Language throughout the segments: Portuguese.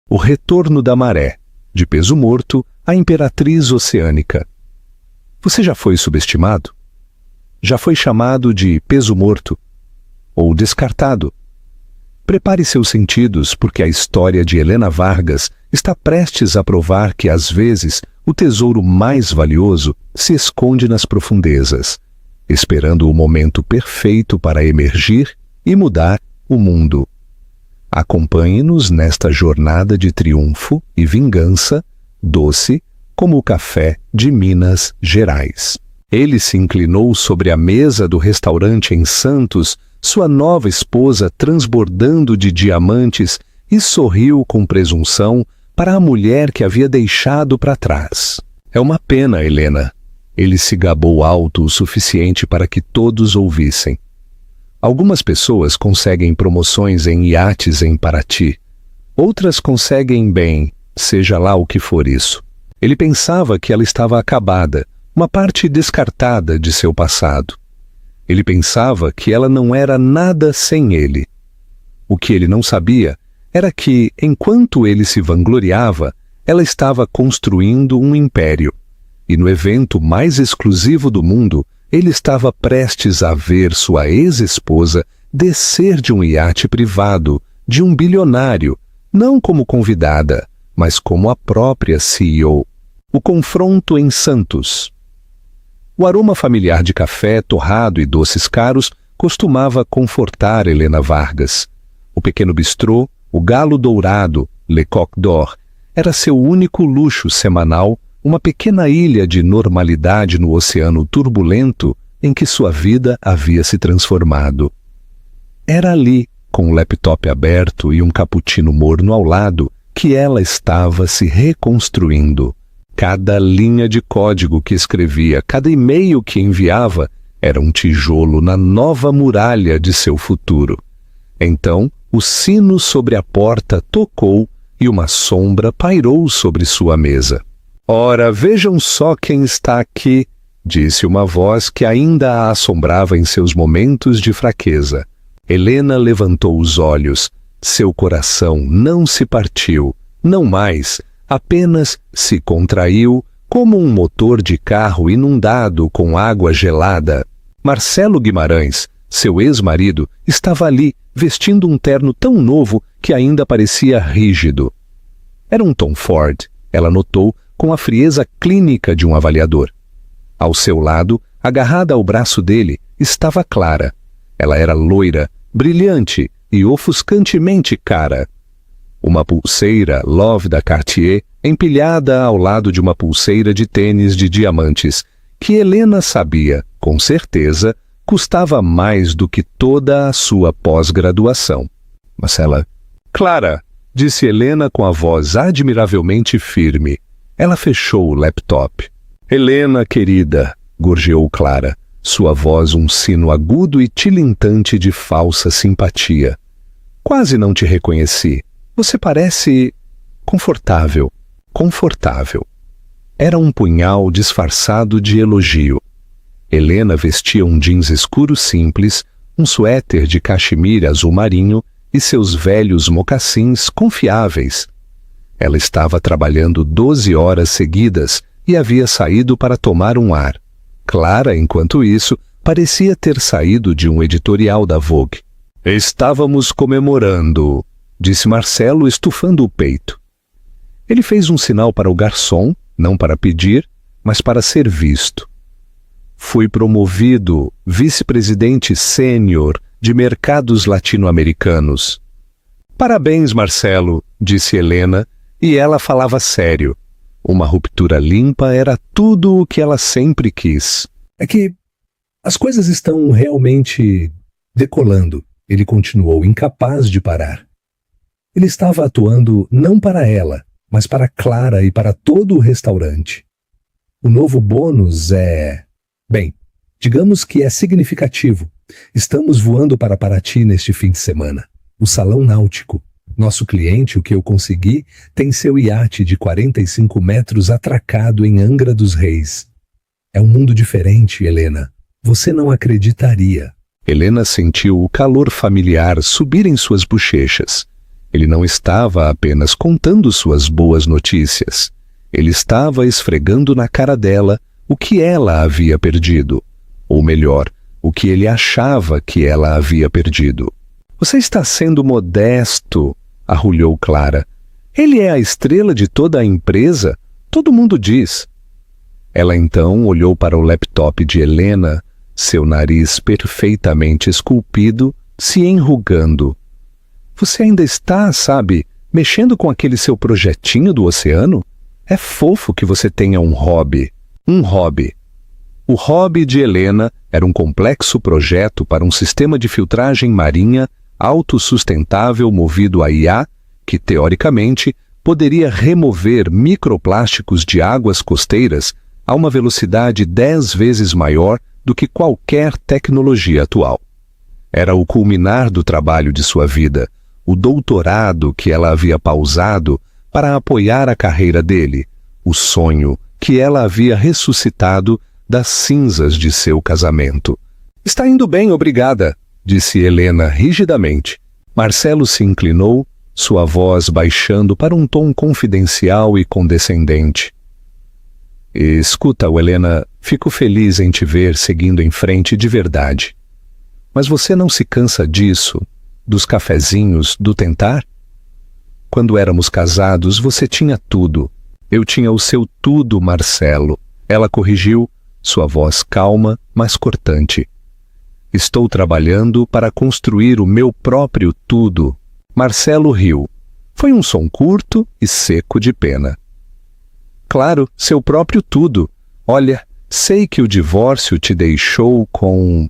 O Retorno da Maré, de Peso Morto, a Imperatriz Oceânica. Você já foi subestimado? Já foi chamado de peso morto? Ou descartado? Prepare seus sentidos, porque a história de Helena Vargas está prestes a provar que, às vezes, o tesouro mais valioso se esconde nas profundezas, esperando o momento perfeito para emergir e mudar o mundo. Acompanhe-nos nesta jornada de triunfo e vingança, doce como o café de Minas Gerais. Ele se inclinou sobre a mesa do restaurante em Santos, sua nova esposa transbordando de diamantes, e sorriu com presunção para a mulher que havia deixado para trás. É uma pena, Helena. Ele se gabou alto o suficiente para que todos ouvissem. Algumas pessoas conseguem promoções em iates em Paraty. Outras conseguem bem, seja lá o que for isso. Ele pensava que ela estava acabada, uma parte descartada de seu passado. Ele pensava que ela não era nada sem ele. O que ele não sabia era que, enquanto ele se vangloriava, ela estava construindo um império. E no evento mais exclusivo do mundo, ele estava prestes a ver sua ex-esposa descer de um iate privado, de um bilionário, não como convidada, mas como a própria CEO. O confronto em Santos. O aroma familiar de café torrado e doces caros costumava confortar Helena Vargas. O pequeno bistrô, o Galo Dourado, Le Coq d'Or, era seu único luxo semanal, uma pequena ilha de normalidade no oceano turbulento em que sua vida havia se transformado. Era ali, com o laptop aberto e um cappuccino morno ao lado, que ela estava se reconstruindo. Cada linha de código que escrevia, cada e-mail que enviava, era um tijolo na nova muralha de seu futuro. Então, o sino sobre a porta tocou e uma sombra pairou sobre sua mesa. «Ora, vejam só quem está aqui», disse uma voz que ainda a assombrava em seus momentos de fraqueza. Helena levantou os olhos. Seu coração não se partiu, não mais, apenas se contraiu como um motor de carro inundado com água gelada. Marcelo Guimarães, seu ex-marido, estava ali, vestindo um terno tão novo que ainda parecia rígido. Era um Tom Ford, ela notou, com a frieza clínica de um avaliador. Ao seu lado, agarrada ao braço dele, estava Clara. Ela era loira, brilhante e ofuscantemente cara. Uma pulseira Love da Cartier empilhada ao lado de uma pulseira de tênis de diamantes, que Helena sabia, com certeza, custava mais do que toda a sua pós-graduação. Mas ela... «Clara», disse Helena com a voz admiravelmente firme. Ela fechou o laptop. «Helena, querida», gorjeou Clara, sua voz um sino agudo e tilintante de falsa simpatia. «Quase não te reconheci. Você parece... confortável. Confortável». Era um punhal disfarçado de elogio. Helena vestia um jeans escuro simples, um suéter de cachemira azul marinho e seus velhos mocassins confiáveis. Ela estava trabalhando 12 horas seguidas e havia saído para tomar um ar. Clara, enquanto isso, parecia ter saído de um editorial da Vogue. «Estávamos comemorando», disse Marcelo, estufando o peito. Ele fez um sinal para o garçom, não para pedir, mas para ser visto. «Fui promovido vice-presidente sênior de mercados latino-americanos». «Parabéns, Marcelo», disse Helena, e ela falava sério. Uma ruptura limpa era tudo o que ela sempre quis. «É que as coisas estão realmente decolando», ele continuou, incapaz de parar. Ele estava atuando não para ela, mas para Clara e para todo o restaurante. O novo bônus é... bem, digamos que é significativo. Estamos voando para Paraty neste fim de semana. O Salão Náutico. Nosso cliente, o que eu consegui, tem seu iate de 45 metros atracado em Angra dos Reis. É um mundo diferente, Helena. Você não acreditaria. Helena sentiu o calor familiar subir em suas bochechas. Ele não estava apenas contando suas boas notícias. Ele estava esfregando na cara dela o que ela havia perdido. Ou melhor, o que ele achava que ela havia perdido. Você está sendo modesto, arrulhou Clara. Ele é a estrela de toda a empresa, todo mundo diz. Ela então olhou para o laptop de Helena, seu nariz perfeitamente esculpido, se enrugando. Você ainda está, sabe, mexendo com aquele seu projetinho do oceano? É fofo que você tenha um hobby. Um hobby. O hobby de Helena era um complexo projeto para um sistema de filtragem marinha autossustentável movido a IA, que, teoricamente, poderia remover microplásticos de águas costeiras a uma velocidade 10 vezes maior do que qualquer tecnologia atual. Era o culminar do trabalho de sua vida, o doutorado que ela havia pausado para apoiar a carreira dele, o sonho que ela havia ressuscitado das cinzas de seu casamento. Está indo bem, obrigada, disse Helena rigidamente. Marcelo se inclinou, sua voz baixando para um tom confidencial e condescendente. Escuta, Helena, fico feliz em te ver seguindo em frente de verdade. Mas você não se cansa disso, dos cafezinhos, do tentar? Quando éramos casados, você tinha tudo. Eu tinha o seu tudo, Marcelo. Ela corrigiu, sua voz calma, mas cortante. Estou trabalhando para construir o meu próprio tudo. Marcelo riu. Foi um som curto e seco de pena. Claro, seu próprio tudo. Olha, sei que o divórcio te deixou com...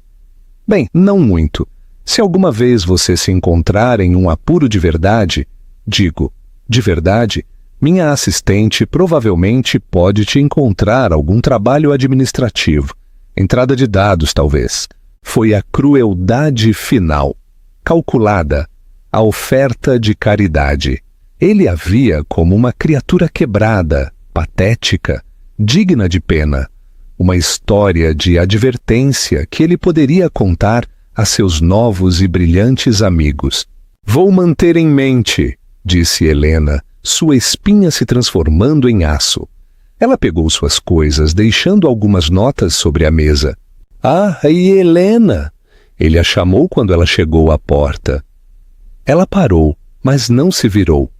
Bem, não muito. Se alguma vez você se encontrar em um apuro de verdade, digo, de verdade, minha assistente provavelmente pode te encontrar algum trabalho administrativo. Entrada de dados, talvez. Foi a crueldade final. Calculada. A oferta de caridade. Ele a via como uma criatura quebrada, patética, digna de pena. Uma história de advertência que ele poderia contar a seus novos e brilhantes amigos. Vou manter em mente, disse Helena, sua espinha se transformando em aço. Ela pegou suas coisas, deixando algumas notas sobre a mesa. Ah, e Helena! Ele a chamou quando ela chegou à porta. Ela parou, mas não se virou.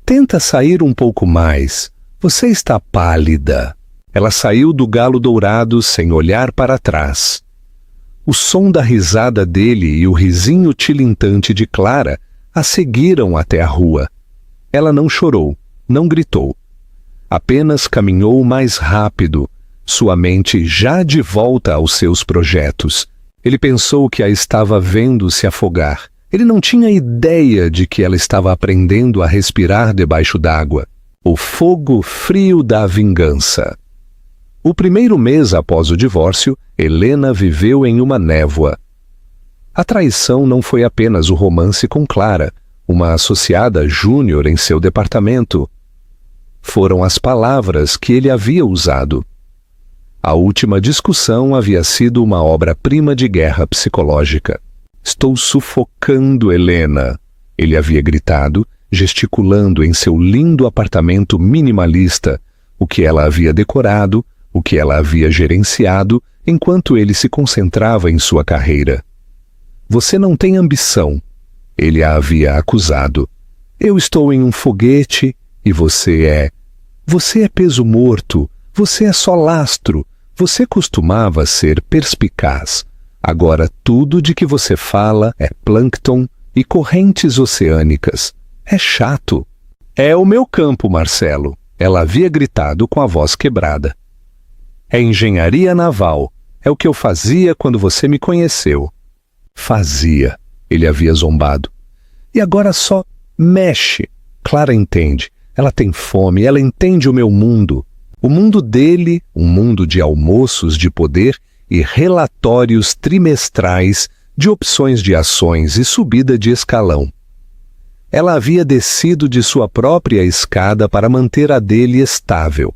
Tenta sair um pouco mais. Você está pálida. Ela saiu do galo dourado sem olhar para trás. O som da risada dele e o risinho tilintante de Clara a seguiram até a rua. Ela não chorou, não gritou. Apenas caminhou mais rápido, sua mente já de volta aos seus projetos. Ele pensou que a estava vendo se afogar. Ele não tinha ideia de que ela estava aprendendo a respirar debaixo d'água. O fogo frio da vingança. O primeiro mês após o divórcio, Helena viveu em uma névoa. A traição não foi apenas o romance com Clara, uma associada júnior em seu departamento. Foram as palavras que ele havia usado. A última discussão havia sido uma obra-prima de guerra psicológica. Estou sufocando, Helena, ele havia gritado, gesticulando em seu lindo apartamento minimalista, o que ela havia decorado, o que ela havia gerenciado, enquanto ele se concentrava em sua carreira. Você não tem ambição, ele a havia acusado. Eu estou em um foguete e você é... Você é peso morto, você é só lastro, você costumava ser perspicaz. Agora tudo de que você fala é plâncton e correntes oceânicas. É chato. É o meu campo, Marcelo, ela havia gritado com a voz quebrada. É engenharia naval. É o que eu fazia quando você me conheceu. Fazia, ele havia zombado. E agora só mexe. Clara entende. Ela tem fome, ela entende o meu mundo. O mundo dele, um mundo de almoços de poder e relatórios trimestrais de opções de ações e subida de escalão. Ela havia descido de sua própria escada para manter a dele estável.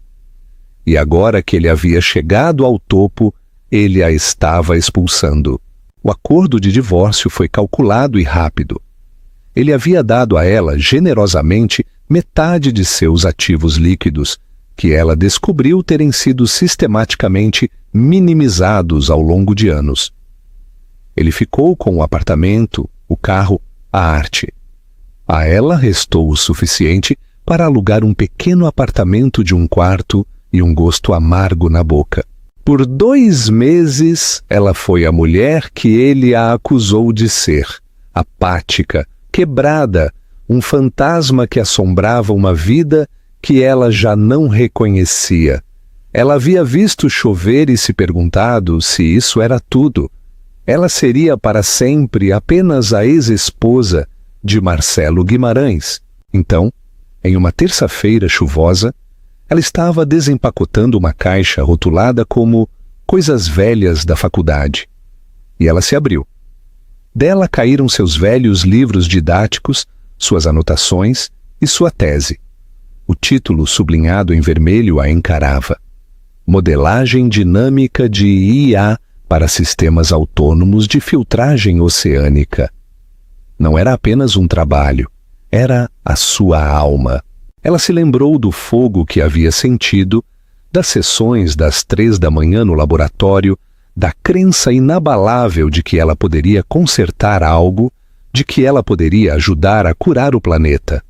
E agora que ele havia chegado ao topo, ele a estava expulsando. O acordo de divórcio foi calculado e rápido. ele havia dado a ela generosamente metade de seus ativos líquidos, que ela descobriu terem sido sistematicamente minimizados ao longo de anos. Ele ficou com o apartamento, o carro, a arte. A ela restou o suficiente para alugar um pequeno apartamento de um quarto e um gosto amargo na boca. Por 2 meses, ela foi a mulher que ele a acusou de ser, apática, quebrada, um fantasma que assombrava uma vida que ela já não reconhecia. Ela havia visto chover e se perguntado se isso era tudo. Ela seria para sempre apenas a ex-esposa de Marcelo Guimarães. Então, em uma terça-feira chuvosa, ela estava desempacotando uma caixa rotulada como Coisas Velhas da Faculdade. E ela se abriu. Dela caíram seus velhos livros didáticos, suas anotações e sua tese. O título sublinhado em vermelho a encarava: Modelagem Dinâmica de IA para Sistemas Autônomos de Filtragem Oceânica. Não era apenas um trabalho, era a sua alma. Ela se lembrou do fogo que havia sentido, das sessões das 3 da manhã no laboratório, da crença inabalável de que ela poderia consertar algo, de que ela poderia ajudar a curar o planeta.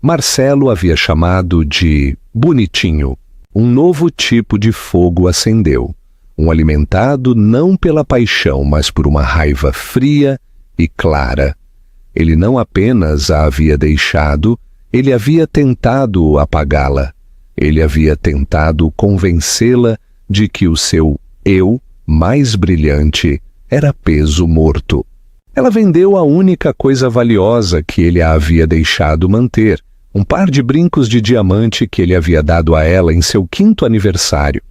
Marcelo havia chamado de bonitinho. Um novo tipo de fogo acendeu, alimentado não pela paixão, mas por uma raiva fria e clara. Ele não apenas a havia deixado, ele havia tentado apagá-la. Ele havia tentado convencê-la de que o seu eu mais brilhante era peso morto. Ela vendeu a única coisa valiosa que ele a havia deixado manter, um par de brincos de diamante que ele havia dado a ela em seu 5º aniversário.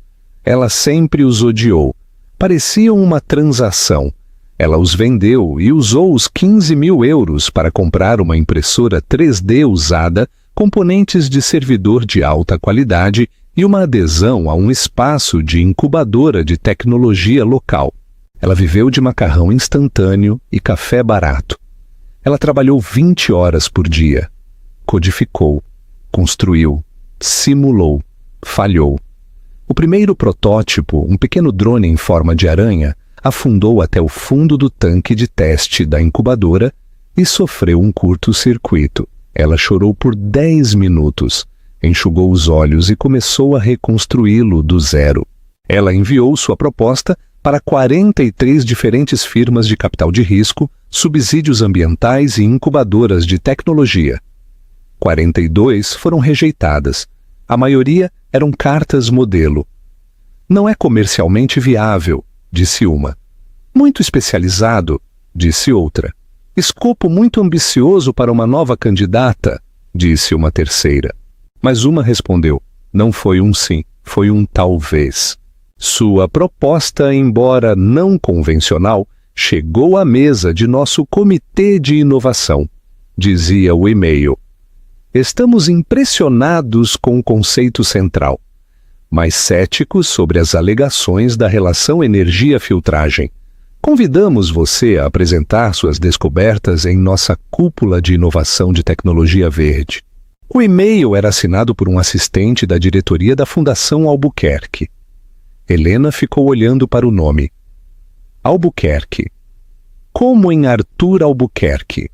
Ela sempre os odiou. Pareciam uma transação. Ela os vendeu e usou os 15.000 euros para comprar uma impressora 3D usada, componentes de servidor de alta qualidade e uma adesão a um espaço de incubadora de tecnologia local. Ela viveu de macarrão instantâneo e café barato. Ela trabalhou 20 horas por dia. Codificou, construiu, simulou, falhou. O primeiro protótipo, um pequeno drone em forma de aranha, afundou até o fundo do tanque de teste da incubadora e sofreu um curto-circuito. Ela chorou por 10 minutos, enxugou os olhos e começou a reconstruí-lo do zero. Ela enviou sua proposta para 43 diferentes firmas de capital de risco, subsídios ambientais e incubadoras de tecnologia. 42 foram rejeitadas. A maioria eram cartas modelo. Não é comercialmente viável, disse uma. Muito especializado, disse outra. Escopo muito ambicioso para uma nova candidata, disse uma terceira. Mas uma respondeu, não foi um sim, foi um talvez. Sua proposta, embora não convencional, chegou à mesa de nosso comitê de inovação, dizia o e-mail. Estamos impressionados com o conceito central, mas céticos sobre as alegações da relação energia-filtragem. Convidamos você a apresentar suas descobertas em nossa cúpula de inovação de tecnologia verde. O e-mail era assinado por um assistente da diretoria da Fundação Albuquerque. Helena ficou olhando para o nome. Albuquerque. Como em Arthur Albuquerque.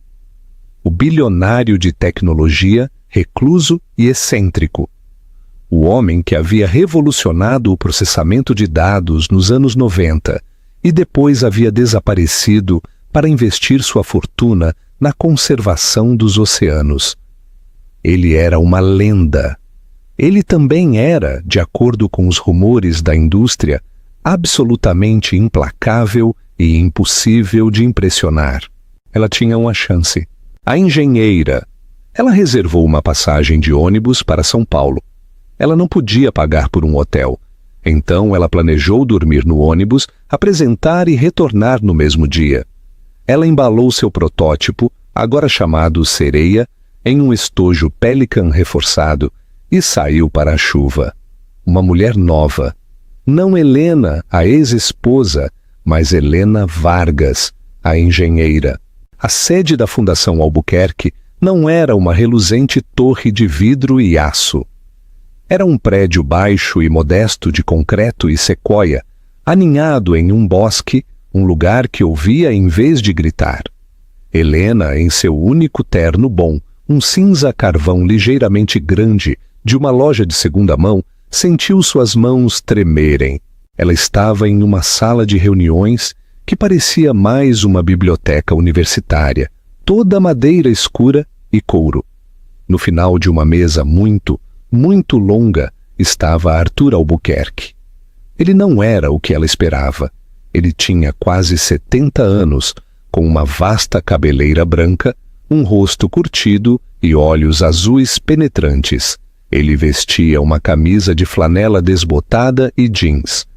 O bilionário de tecnologia, recluso e excêntrico. O homem que havia revolucionado o processamento de dados nos anos 90 e depois havia desaparecido para investir sua fortuna na conservação dos oceanos. Ele era uma lenda. Ele também era, de acordo com os rumores da indústria, absolutamente implacável e impossível de impressionar. Ela tinha uma chance. A engenheira. Ela reservou uma passagem de ônibus para São Paulo. Ela não podia pagar por um hotel. Então ela planejou dormir no ônibus, apresentar e retornar no mesmo dia. Ela embalou seu protótipo, agora chamado Sereia, em um estojo Pelican reforçado e saiu para a chuva. Uma mulher nova. Não Helena, a ex-esposa, mas Helena Vargas, a engenheira. A sede da Fundação Albuquerque não era uma reluzente torre de vidro e aço. Era um prédio baixo e modesto de concreto e sequoia, aninhado em um bosque, um lugar que ouvia em vez de gritar. Helena, em seu único terno bom, um cinza carvão ligeiramente grande, de uma loja de segunda mão, sentiu suas mãos tremerem. Ela estava em uma sala de reuniões que parecia mais uma biblioteca universitária, toda madeira escura e couro. No final de uma mesa muito longa estava Arthur Albuquerque. Ele não era o que ela esperava. Ele tinha quase 70 anos, com uma vasta cabeleira branca, um rosto curtido e olhos azuis penetrantes. Ele vestia uma camisa de flanela desbotada e jeans.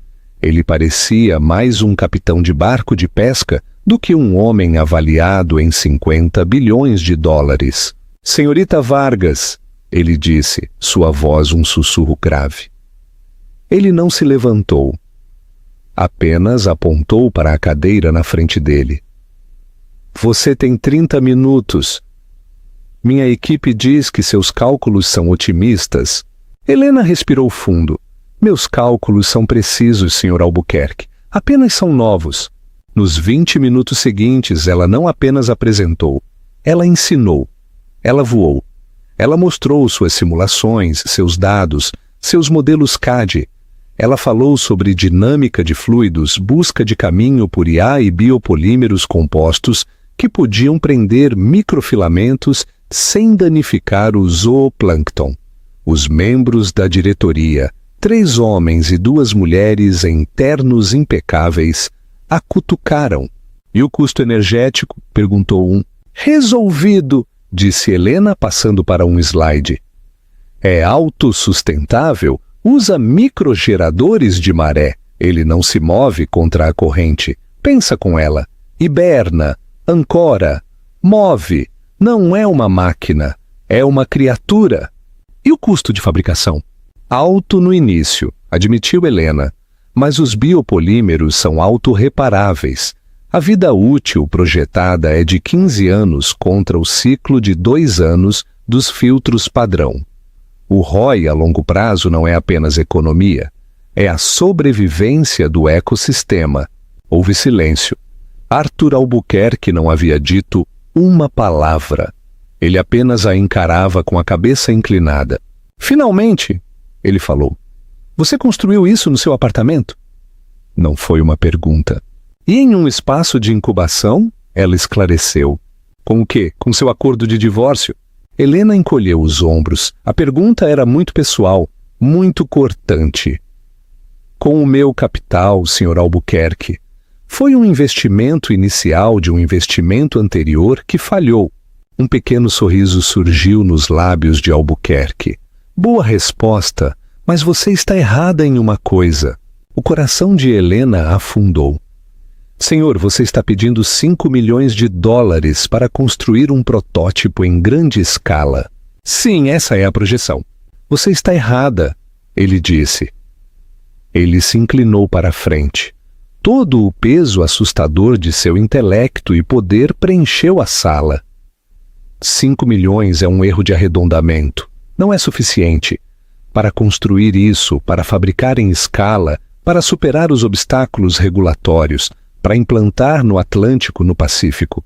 Ele parecia mais um capitão de barco de pesca do que um homem avaliado em 50 bilhões de dólares. Senhorita Vargas, ele disse, sua voz um sussurro grave. Ele não se levantou. Apenas apontou para a cadeira na frente dele. Você tem 30 minutos. Minha equipe diz que seus cálculos são otimistas. Helena respirou fundo. Meus cálculos são precisos, Sr. Albuquerque. Apenas são novos. Nos 20 minutos seguintes, ela não apenas apresentou. Ela ensinou. Ela voou. Ela mostrou suas simulações, seus dados, seus modelos CAD. Ela falou sobre dinâmica de fluidos, busca de caminho por IA e biopolímeros compostos que podiam prender microfilamentos sem danificar o zooplâncton. Os membros da diretoria, 3 homens e 2 mulheres em ternos impecáveis, a cutucaram. E o custo energético? Perguntou um. Resolvido, disse Helena, passando para um slide. É autossustentável, usa microgeradores de maré. Ele não se move contra a corrente. Pensa com ela. Hiberna, ancora, move. Não é uma máquina, é uma criatura. E o custo de fabricação? Alto no início, admitiu Helena, mas os biopolímeros são autorreparáveis. A vida útil projetada é de 15 anos contra o ciclo de 2 anos dos filtros padrão. O ROI a longo prazo não é apenas economia, é a sobrevivência do ecossistema. Houve silêncio. Arthur Albuquerque não havia dito uma palavra. Ele apenas a encarava com a cabeça inclinada. Finalmente, ele falou. Você construiu isso no seu apartamento? Não foi uma pergunta. E em um espaço de incubação? Ela esclareceu. Com o quê? Com seu acordo de divórcio? Helena encolheu os ombros. A pergunta era muito pessoal, muito cortante. Com o meu capital, Sr. Albuquerque. Foi um investimento inicial de um investimento anterior que falhou. Um pequeno sorriso surgiu nos lábios de Albuquerque. Boa resposta, mas você está errada em uma coisa. O coração de Helena afundou. Senhor, você está pedindo 5 milhões de dólares para construir um protótipo em grande escala. Sim, essa é a projeção. Você está errada, ele disse. Ele se inclinou para a frente. Todo o peso assustador de seu intelecto e poder preencheu a sala. 5 milhões é um erro de arredondamento. Não é suficiente. Para construir isso, para fabricar em escala, para superar os obstáculos regulatórios, para implantar no Atlântico, no Pacífico.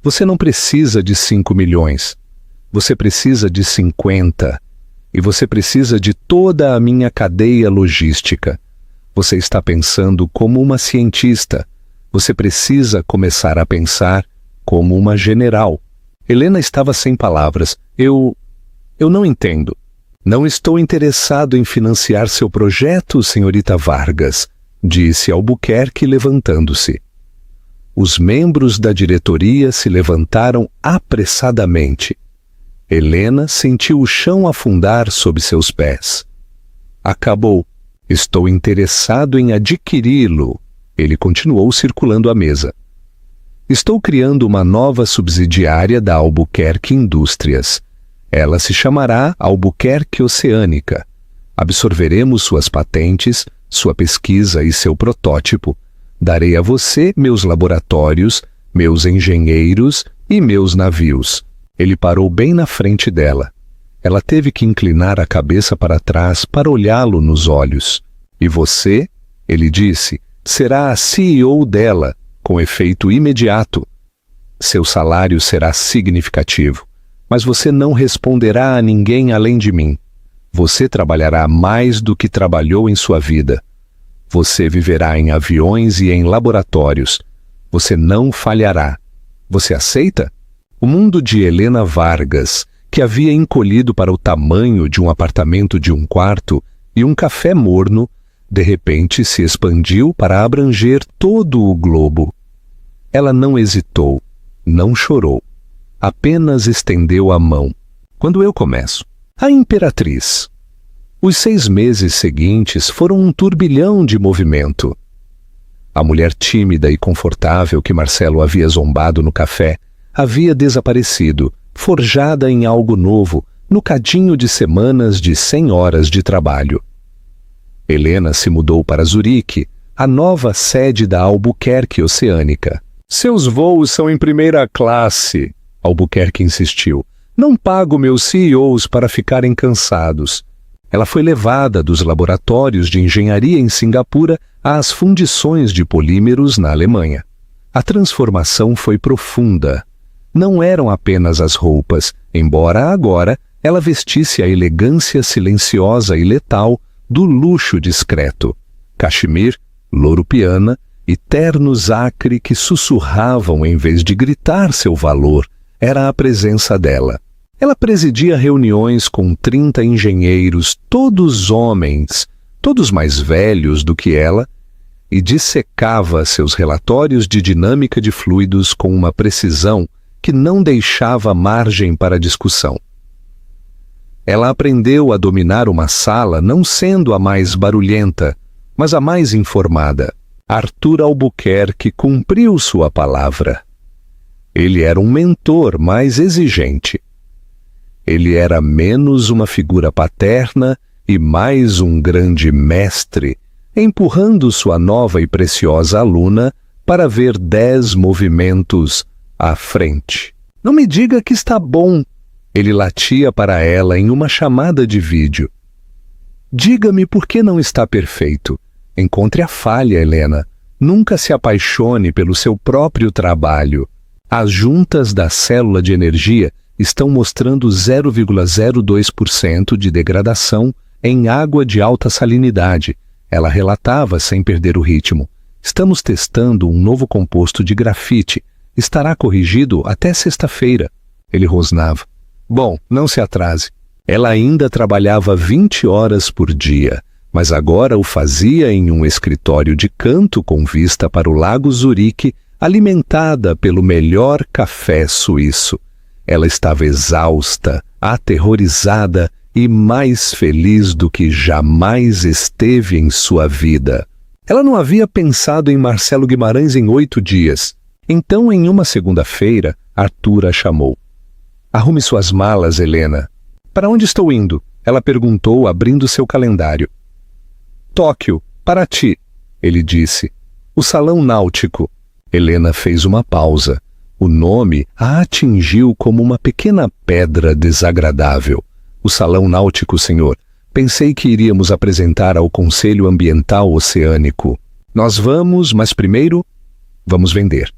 Você não precisa de 5 milhões. Você precisa de 50. E você precisa de toda a minha cadeia logística. Você está pensando como uma cientista. Você precisa começar a pensar como uma general. Helena estava sem palavras. Eu não entendo. Não estou interessado em financiar seu projeto, senhorita Vargas, disse Albuquerque levantando-se. Os membros da diretoria se levantaram apressadamente. Helena sentiu o chão afundar sob seus pés. Acabou. Estou interessado em adquiri-lo. Ele continuou circulando a mesa. Estou criando uma nova subsidiária da Albuquerque Indústrias. Ela se chamará Albuquerque Oceânica. Absorveremos suas patentes, sua pesquisa e seu protótipo. Darei a você meus laboratórios, meus engenheiros e meus navios. Ele parou bem na frente dela. Ela teve que inclinar a cabeça para trás para olhá-lo nos olhos. E você, ele disse, será a CEO dela, com efeito imediato. Seu salário será significativo, mas você não responderá a ninguém além de mim. Você trabalhará mais do que trabalhou em sua vida. Você viverá em aviões e em laboratórios. Você não falhará. Você aceita? O mundo de Helena Vargas, que havia encolhido para o tamanho de um apartamento de um quarto e um café morno, de repente se expandiu para abranger todo o globo. Ela não hesitou, não chorou, apenas estendeu a mão. Quando eu começo? A Imperatriz. Os 6 meses seguintes foram um turbilhão de movimento. A mulher tímida e confortável que Marcelo havia zombado no café havia desaparecido, forjada em algo novo, no cadinho de semanas de 100 horas de trabalho. Helena se mudou para Zurique, a nova sede da Albuquerque Oceânica. Seus voos são em primeira classe, Albuquerque insistiu. Não pago meus CEOs para ficarem cansados. Ela foi levada dos laboratórios de engenharia em Singapura às fundições de polímeros na Alemanha. A transformação foi profunda. Não eram apenas as roupas, embora agora ela vestisse a elegância silenciosa e letal do luxo discreto. Cachemir, louro-piana e ternos acre que sussurravam em vez de gritar seu valor, era a presença dela. Ela presidia reuniões com 30 engenheiros, todos homens, todos mais velhos do que ela, e dissecava seus relatórios de dinâmica de fluidos com uma precisão que não deixava margem para discussão. Ela aprendeu a dominar uma sala não sendo a mais barulhenta, mas a mais informada. Arthur Albuquerque cumpriu sua palavra. Ele era um mentor mais exigente. Ele era menos uma figura paterna e mais um grande mestre, empurrando sua nova e preciosa aluna para ver 10 movimentos à frente. Não me diga que está bom, ele latia para ela em uma chamada de vídeo. Diga-me por que não está perfeito. Encontre a falha, Helena. Nunca se apaixone pelo seu próprio trabalho. As juntas da célula de energia estão mostrando 0,02% de degradação em água de alta salinidade. Ela relatava sem perder o ritmo. Estamos testando um novo composto de grafite. Estará corrigido até sexta-feira. Ele rosnava. Bom, não se atrase. Ela ainda trabalhava 20 horas por dia, mas agora o fazia em um escritório de canto com vista para o Lago Zurique, alimentada pelo melhor café suíço. Ela estava exausta, aterrorizada e mais feliz do que jamais esteve em sua vida. Ela não havia pensado em Marcelo Guimarães em 8 dias. Então, em uma segunda-feira, Arthur a chamou. Arrume suas malas, Helena. Para onde estou indo? Ela perguntou, abrindo seu calendário. Tóquio, Paraty, ele disse. O salão náutico. Helena fez uma pausa. O nome a atingiu como uma pequena pedra desagradável. O salão náutico, senhor. Pensei que iríamos apresentar ao Conselho Ambiental Oceânico. Nós vamos, mas primeiro, vamos vender.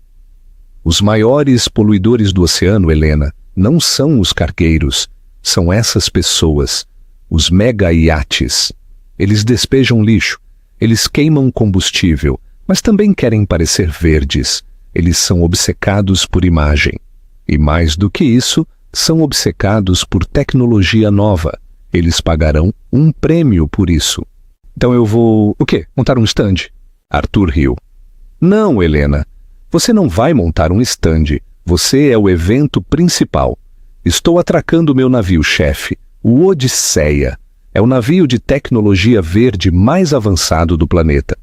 Os maiores poluidores do oceano, Helena, não são os cargueiros, são essas pessoas, os mega-iates. Eles despejam lixo, eles queimam combustível, mas também querem parecer verdes. Eles são obcecados por imagem. E mais do que isso, são obcecados por tecnologia nova. Eles pagarão um prêmio por isso. Então eu vou... O quê? Montar um stand? Arthur riu. Não, Helena. Você não vai montar um stand. Você é o evento principal. Estou atracando meu navio-chefe, o Odisseia. É o navio de tecnologia verde mais avançado do planeta.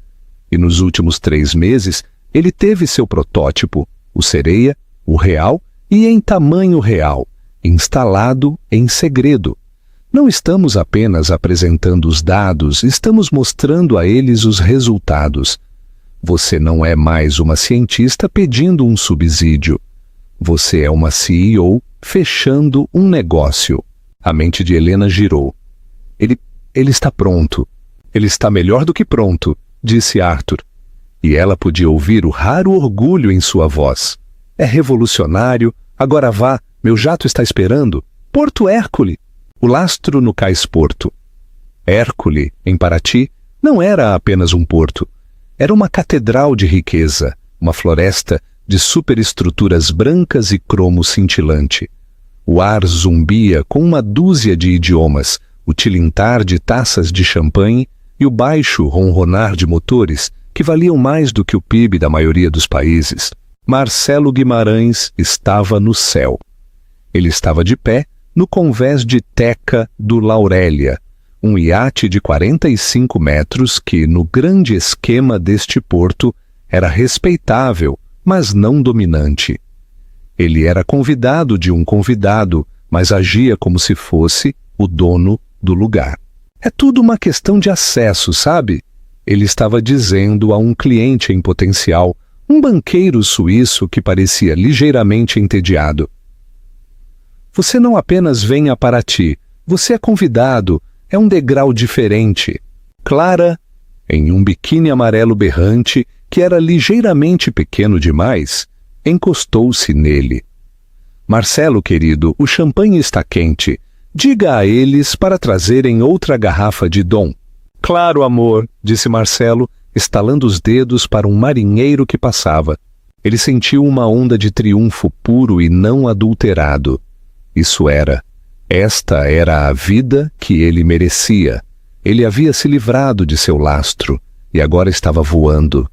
E nos últimos 3 meses, ele teve seu protótipo, o Sereia, o Real e em tamanho real, instalado em segredo. Não estamos apenas apresentando os dados, estamos mostrando a eles os resultados. Você não é mais uma cientista pedindo um subsídio. Você é uma CEO fechando um negócio. A mente de Helena girou. Ele está pronto. Ele está melhor do que pronto, disse Arthur. E ela podia ouvir o raro orgulho em sua voz. É revolucionário. Agora vá, meu jato está esperando. Porto Hércule. O lastro no cais Porto. Hércule, em Paraty, não era apenas um porto. Era uma catedral de riqueza, uma floresta de superestruturas brancas e cromo cintilante. O ar zumbia com uma dúzia de idiomas, o tilintar de taças de champanhe e o baixo ronronar de motores que valiam mais do que o PIB da maioria dos países. Marcelo Guimarães estava no céu. Ele estava de pé no convés de Teca do Laurélia, um iate de 45 metros que, no grande esquema deste porto, era respeitável, mas não dominante. Ele era convidado de um convidado, mas agia como se fosse o dono do lugar. É tudo uma questão de acesso, sabe? Ele estava dizendo a um cliente em potencial, um banqueiro suíço que parecia ligeiramente entediado. Você não apenas vem a Paraty, você é convidado, é um degrau diferente. Clara, em um biquíni amarelo berrante, que era ligeiramente pequeno demais, encostou-se nele. Marcelo, querido, o champanhe está quente. Diga a eles para trazerem outra garrafa de Dom. Claro, amor, disse Marcelo, estalando os dedos para um marinheiro que passava. Ele sentiu uma onda de triunfo puro e não adulterado. Esta era a vida que ele merecia. Ele havia se livrado de seu lastro e agora estava voando.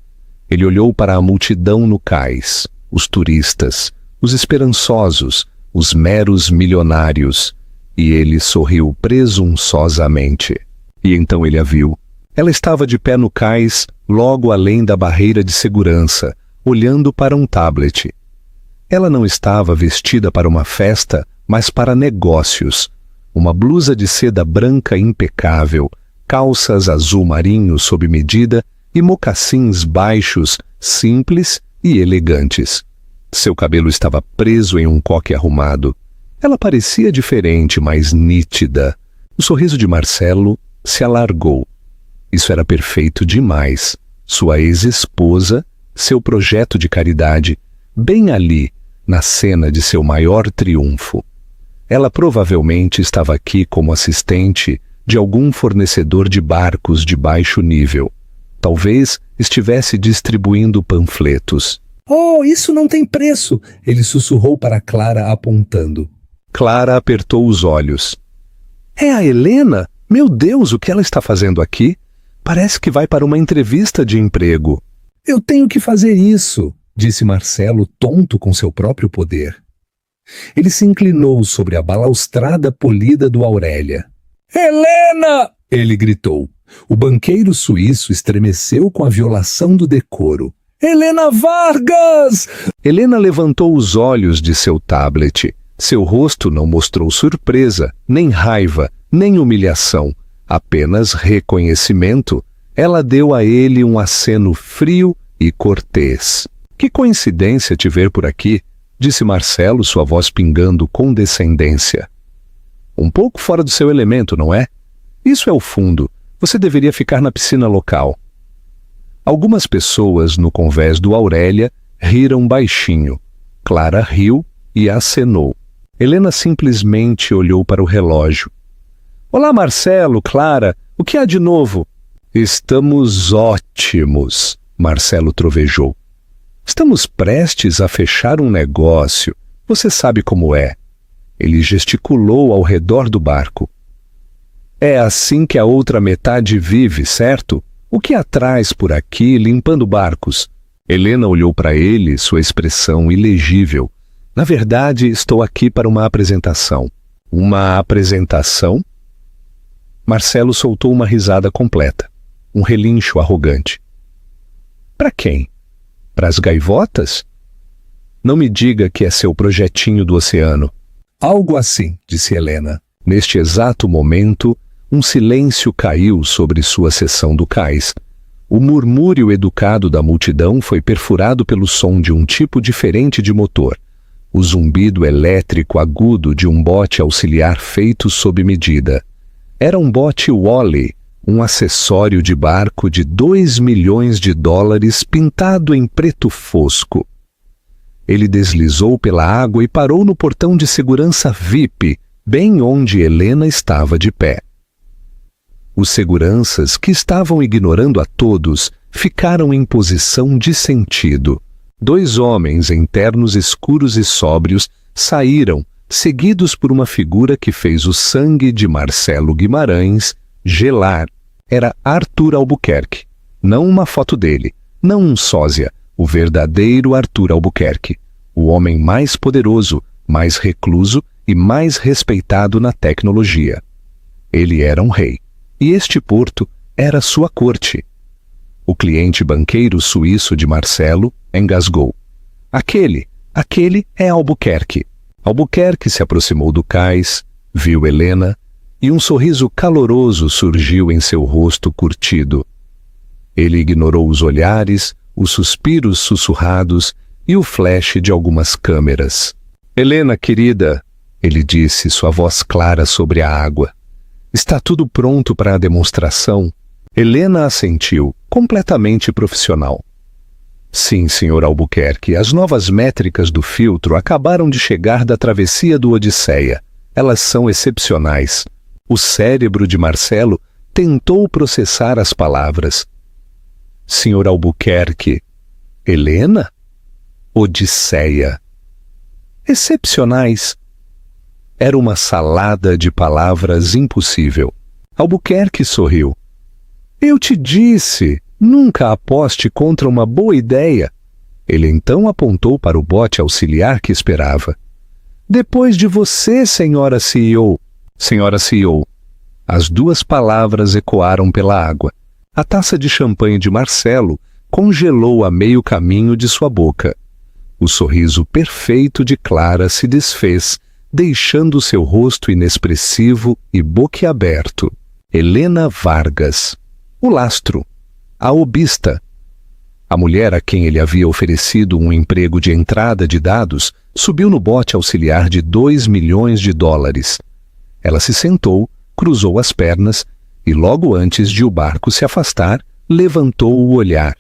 Ele olhou para a multidão no cais, os turistas, os esperançosos, os meros milionários, e ele sorriu presunçosamente. E então ele a viu. Ela estava de pé no cais, logo além da barreira de segurança, olhando para um tablet. Ela não estava vestida para uma festa, mas para negócios. Uma blusa de seda branca impecável, calças azul marinho sob medida e mocassins baixos, simples e elegantes. Seu cabelo estava preso em um coque arrumado. Ela parecia diferente, mas nítida. O sorriso de Marcelo se alargou. Isso era perfeito demais. Sua ex-esposa, seu projeto de caridade, bem ali, na cena de seu maior triunfo. Ela provavelmente estava aqui como assistente de algum fornecedor de barcos de baixo nível. Talvez estivesse distribuindo panfletos. Oh, isso não tem preço! Ele sussurrou para Clara apontando. Clara apertou os olhos. É a Helena? Meu Deus, o que ela está fazendo aqui? Parece que vai para uma entrevista de emprego. Eu tenho que fazer isso, disse Marcelo, tonto com seu próprio poder. Ele se inclinou sobre a balaustrada polida do Aurélia. Helena! Ele gritou. O banqueiro suíço estremeceu com a violação do decoro. Helena Vargas! Helena levantou os olhos de seu tablet. Seu rosto não mostrou surpresa, nem raiva, nem humilhação, apenas reconhecimento. Ela deu a ele um aceno frio e cortês. Que coincidência te ver por aqui, disse Marcelo, sua voz pingando condescendência. Um pouco fora do seu elemento, não é? Isso é o fundo. Você deveria ficar na piscina local. Algumas pessoas no convés do Aurélia riram baixinho. Clara riu e acenou. Helena simplesmente olhou para o relógio. Olá, Marcelo, Clara, o que há de novo? Estamos ótimos, Marcelo trovejou. Estamos prestes a fechar um negócio. Você sabe como é. Ele gesticulou ao redor do barco. É assim que a outra metade vive, certo? O que a traz por aqui limpando barcos? Helena olhou para ele, sua expressão ilegível. Na verdade, estou aqui para uma apresentação. Uma apresentação? Marcelo soltou uma risada completa. Um relincho arrogante. Para quem? Para as gaivotas? Não me diga que é seu projetinho do oceano. Algo assim, disse Helena. Neste exato momento, um silêncio caiu sobre sua seção do cais. O murmúrio educado da multidão foi perfurado pelo som de um tipo diferente de motor, o zumbido elétrico agudo de um bote auxiliar feito sob medida. Era um bote Wally, um acessório de barco de $2 milhões pintado em preto fosco. Ele deslizou pela água e parou no portão de segurança VIP, bem onde Helena estava de pé. Os seguranças, que estavam ignorando a todos, ficaram em posição de sentido. 2 homens em ternos escuros e sóbrios saíram, seguidos por uma figura que fez o sangue de Marcelo Guimarães gelar. Era Arthur Albuquerque. Não uma foto dele, não um sósia, o verdadeiro Arthur Albuquerque. O homem mais poderoso, mais recluso e mais respeitado na tecnologia. Ele era um rei. E este porto era sua corte. O cliente banqueiro suíço de Marcelo engasgou. Aquele é Albuquerque. Albuquerque se aproximou do cais, viu Helena, e um sorriso caloroso surgiu em seu rosto curtido. Ele ignorou os olhares, os suspiros sussurrados e o flash de algumas câmeras. Helena, querida, ele disse, sua voz clara sobre a água. Está tudo pronto para a demonstração? Helena assentiu, completamente profissional. Sim, Sr. Albuquerque, as novas métricas do filtro acabaram de chegar da travessia do Odisseia. Elas são excepcionais. O cérebro de Marcelo tentou processar as palavras. Sr. Albuquerque, Helena? Odisseia. Excepcionais. Era uma salada de palavras impossível. Albuquerque sorriu. Eu te disse, nunca aposte contra uma boa ideia. Ele então apontou para o bote auxiliar que esperava. Depois de você, senhora CEO. Senhora CEO. As 2 palavras ecoaram pela água. A taça de champanhe de Marcelo congelou a meio caminho de sua boca. O sorriso perfeito de Clara se desfez, deixando seu rosto inexpressivo e boquiaberto. Helena Vargas. O lastro. A obista. A mulher a quem ele havia oferecido um emprego de entrada de dados subiu no bote auxiliar de $2 milhões. Ela se sentou, cruzou as pernas e, logo antes de o barco se afastar, levantou o olhar.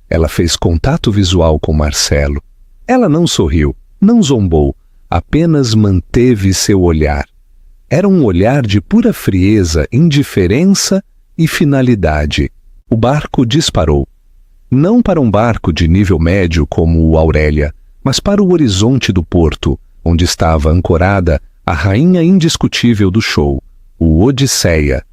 Ela fez contato visual com Marcelo. Ela não sorriu, não zombou, apenas manteve seu olhar. Era um olhar de pura frieza, indiferença e finalidade. O barco disparou. Não para um barco de nível médio como o Aurélia, mas para o horizonte do porto, onde estava ancorada a rainha indiscutível do show, o Odisseia.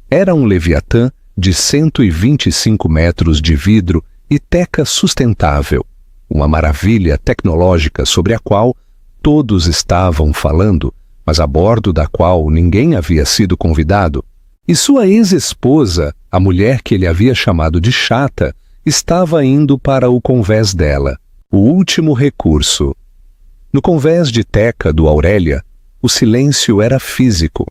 Era um Leviatã de 125 metros de vidro e teca sustentável, uma maravilha tecnológica sobre a qual todos estavam falando, mas a bordo da qual ninguém havia sido convidado. E sua ex-esposa, a mulher que ele havia chamado de chata, estava indo para o convés dela, o último recurso. No convés de teca do Aurélia, o silêncio era físico.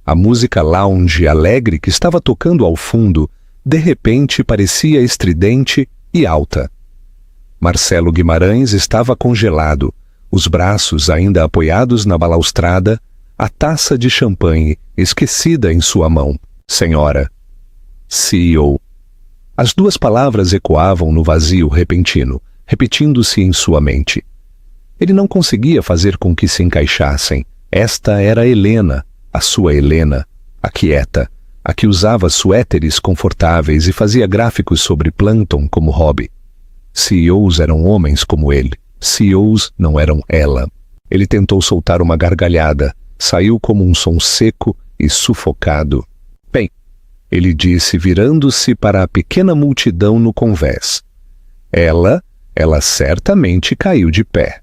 A música lounge alegre que estava tocando ao fundo, de repente parecia estridente e alta. Marcelo Guimarães estava congelado, os braços ainda apoiados na balaustrada, a taça de champanhe esquecida em sua mão. Senhora. CEO. As 2 palavras ecoavam no vazio repentino, repetindo-se em sua mente. Ele não conseguia fazer com que se encaixassem. Esta era Helena, a sua Helena, a quieta, a que usava suéteres confortáveis e fazia gráficos sobre plâncton como hobby. CEOs eram homens como ele. CEOs não eram ela. Ele tentou soltar uma gargalhada. Saiu como um som seco e sufocado. Bem, ele disse virando-se para a pequena multidão no convés. Ela certamente caiu de pé.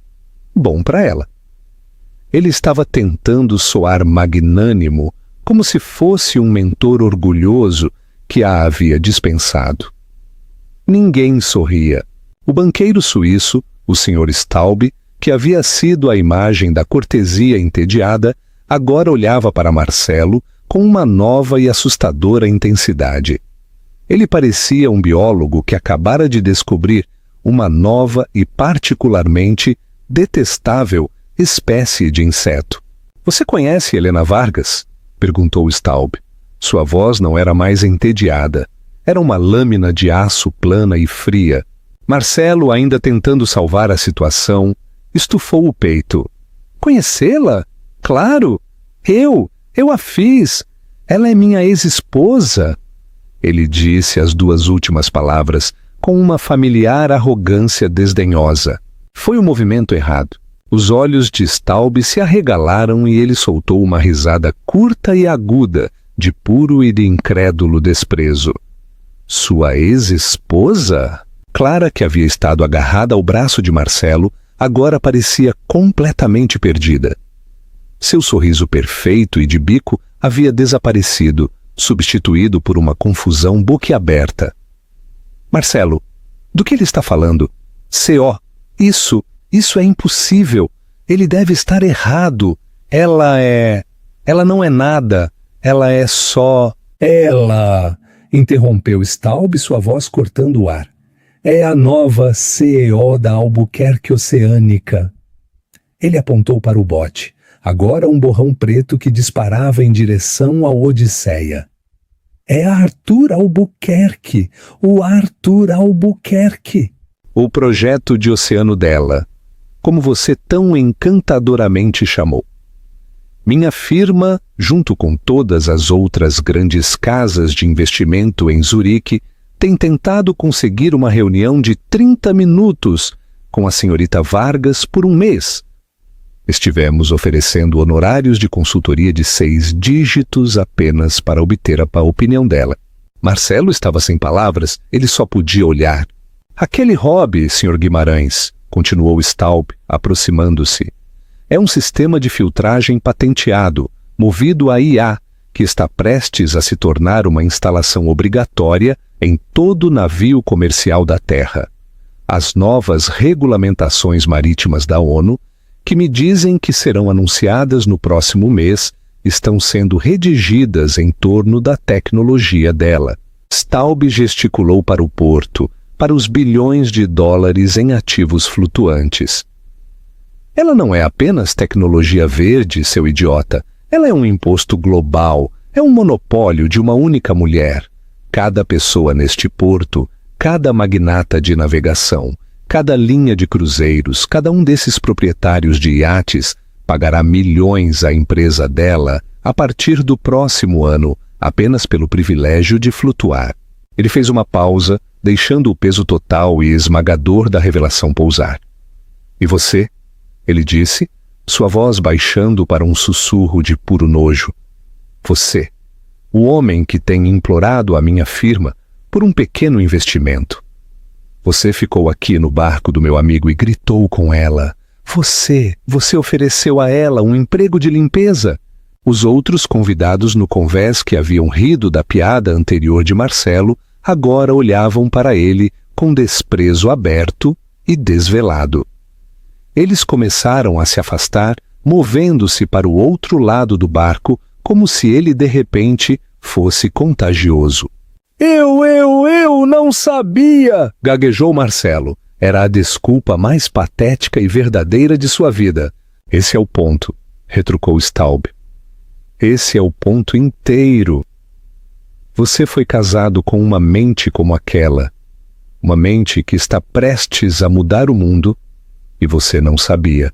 Bom para ela. Ele estava tentando soar magnânimo, como se fosse um mentor orgulhoso que a havia dispensado. Ninguém sorria. O banqueiro suíço, o Sr. Staub, que havia sido a imagem da cortesia entediada, agora olhava para Marcelo com uma nova e assustadora intensidade. Ele parecia um biólogo que acabara de descobrir uma nova e particularmente detestável espécie de inseto. Você conhece Helena Vargas? Perguntou Staub. Sua voz não era mais entediada. Era uma lâmina de aço plana e fria. Marcelo, ainda tentando salvar a situação, estufou o peito. Conhecê-la? Claro! Eu a fiz! Ela é minha ex-esposa! Ele disse as duas últimas palavras com uma familiar arrogância desdenhosa. Foi o movimento errado. Os olhos de Staub se arregalaram e ele soltou uma risada curta e aguda, de puro e de incrédulo desprezo. Sua ex-esposa? Clara, que havia estado agarrada ao braço de Marcelo, agora parecia completamente perdida. Seu sorriso perfeito e de bico havia desaparecido, substituído por uma confusão boquiaberta. Marcelo, do que ele está falando? C.O. Isso é impossível. Ele deve estar errado. Ela não é nada. Ela é só... Ela... interrompeu Staub, sua voz cortando o ar. É a nova CEO da Albuquerque Oceânica. Ele apontou para o bote, agora um borrão preto que disparava em direção à Odisseia. É Arthur Albuquerque, o Arthur Albuquerque. O projeto de oceano dela, como você tão encantadoramente chamou. Minha firma, junto com todas as outras grandes casas de investimento em Zurique, tem tentado conseguir uma reunião de 30 minutos com a senhorita Vargas por um mês. Estivemos oferecendo honorários de consultoria de 6 dígitos apenas para obter a opinião dela. Marcelo estava sem palavras, ele só podia olhar. Aquele hobby, Sr. Guimarães, continuou Staub, aproximando-se, é um sistema de filtragem patenteado, movido a IA, que está prestes a se tornar uma instalação obrigatória em todo navio comercial da Terra. As novas regulamentações marítimas da ONU, que me dizem que serão anunciadas no próximo mês, estão sendo redigidas em torno da tecnologia dela. Staub gesticulou para o porto, para os bilhões de dólares em ativos flutuantes. Ela não é apenas tecnologia verde, seu idiota. Ela é um imposto global, é um monopólio de uma única mulher. Cada pessoa neste porto, cada magnata de navegação, cada linha de cruzeiros, cada um desses proprietários de iates pagará milhões à empresa dela a partir do próximo ano, apenas pelo privilégio de flutuar. Ele fez uma pausa, deixando o peso total e esmagador da revelação pousar. E você? Ele disse, sua voz baixando para um sussurro de puro nojo. Você, o homem que tem implorado a minha firma por um pequeno investimento. Você ficou aqui no barco do meu amigo e gritou com ela. Você ofereceu a ela um emprego de limpeza. Os outros convidados no convés que haviam rido da piada anterior de Marcelo agora olhavam para ele com desprezo aberto e desvelado. Eles começaram a se afastar, movendo-se para o outro lado do barco, como se ele de repente fosse contagioso. Eu não sabia! Gaguejou Marcelo. Era a desculpa mais patética e verdadeira de sua vida. Esse é o ponto, retrucou Staub. Esse é o ponto inteiro. Você foi casado com uma mente como aquela, uma mente que está prestes a mudar o mundo, e você não sabia.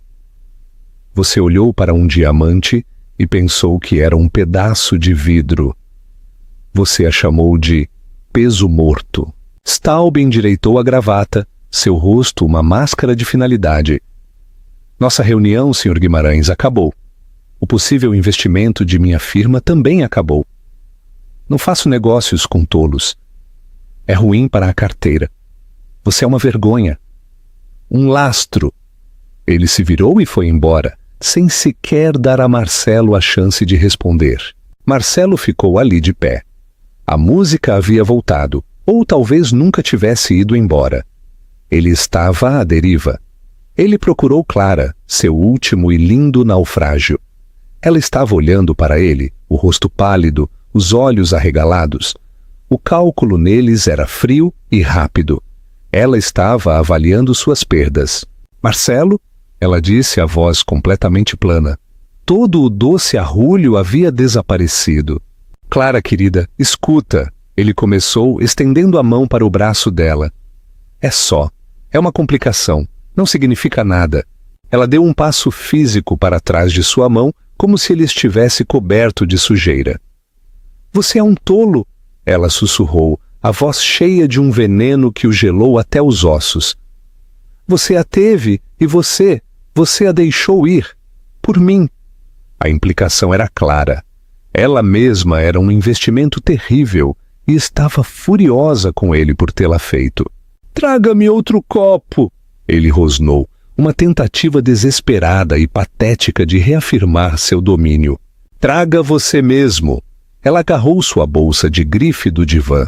Você olhou para um diamante e pensou que era um pedaço de vidro. Você a chamou de peso morto. Staub endireitou a gravata, seu rosto uma máscara de finalidade. Nossa reunião, Sr. Guimarães, acabou. O possível investimento de minha firma também acabou. Não faço negócios com tolos. É ruim para a carteira. Você é uma vergonha. Um lastro. Ele se virou e foi embora, sem sequer dar a Marcelo a chance de responder. Marcelo ficou ali de pé. A música havia voltado, ou talvez nunca tivesse ido embora. Ele estava à deriva. Ele procurou Clara, seu último e lindo naufrágio. Ela estava olhando para ele, o rosto pálido, os olhos arregalados. O cálculo neles era frio e rápido. Ela estava avaliando suas perdas. Marcelo, ela disse a voz completamente plana. Todo o doce arrulho havia desaparecido. Clara, querida, escuta. Ele começou, estendendo a mão para o braço dela. É só. É uma complicação. Não significa nada. Ela deu um passo físico para trás de sua mão, como se ele estivesse coberto de sujeira. Você é um tolo, ela sussurrou, a voz cheia de um veneno que o gelou até os ossos. Você a teve e você a deixou ir. Por mim. A implicação era clara. Ela mesma era um investimento terrível e estava furiosa com ele por tê-la feito. Traga-me outro copo, ele rosnou, uma tentativa desesperada e patética de reafirmar seu domínio. Traga você mesmo. Ela agarrou sua bolsa de grife do divã.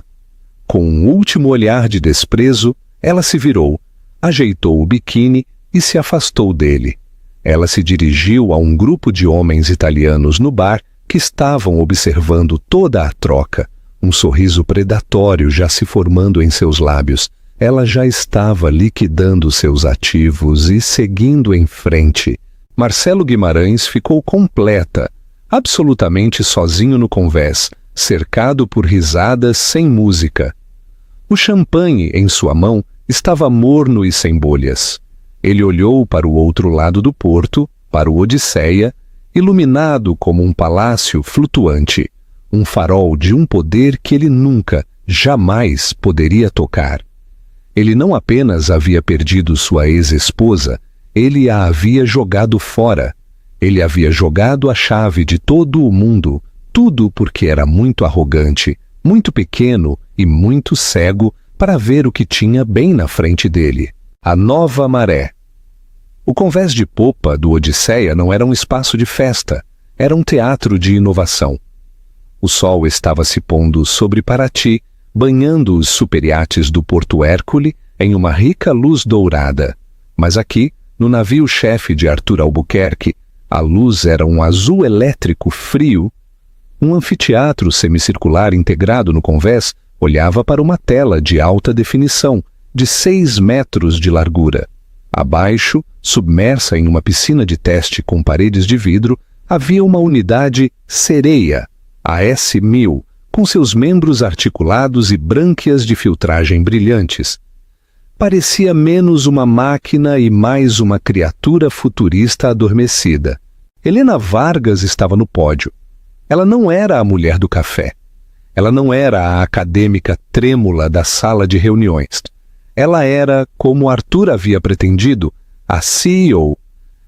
Com um último olhar de desprezo, ela se virou, ajeitou o biquíni e se afastou dele. Ela se dirigiu a um grupo de homens italianos no bar que estavam observando toda a troca, um sorriso predatório já se formando em seus lábios. Ela já estava liquidando seus ativos e seguindo em frente. Marcelo Guimarães ficou completa, absolutamente sozinho no convés, cercado por risadas sem música. O champanhe em sua mão estava morno e sem bolhas. Ele olhou para o outro lado do porto, para o Odisseia, iluminado como um palácio flutuante, um farol de um poder que ele nunca, jamais poderia tocar. Ele não apenas havia perdido sua ex-esposa, ele a havia jogado fora. Ele havia jogado a chave de todo o mundo, tudo porque era muito arrogante, muito pequeno e muito cego para ver o que tinha bem na frente dele. A nova maré. O convés de popa do Odisseia não era um espaço de festa, era um teatro de inovação. O sol estava se pondo sobre Paraty, banhando os superiates do Porto Hércule em uma rica luz dourada. Mas aqui, no navio-chefe de Arthur Albuquerque, a luz era um azul elétrico frio. Um anfiteatro semicircular integrado no convés olhava para uma tela de alta definição, de 6 metros de largura. Abaixo, submersa em uma piscina de teste com paredes de vidro, havia uma unidade Sereia, a S-1000, com seus membros articulados e brânquias de filtragem brilhantes. Parecia menos uma máquina e mais uma criatura futurista adormecida. Helena Vargas estava no pódio. Ela não era a mulher do café. Ela não era a acadêmica trêmula da sala de reuniões. Ela era, como Arthur havia pretendido, a CEO.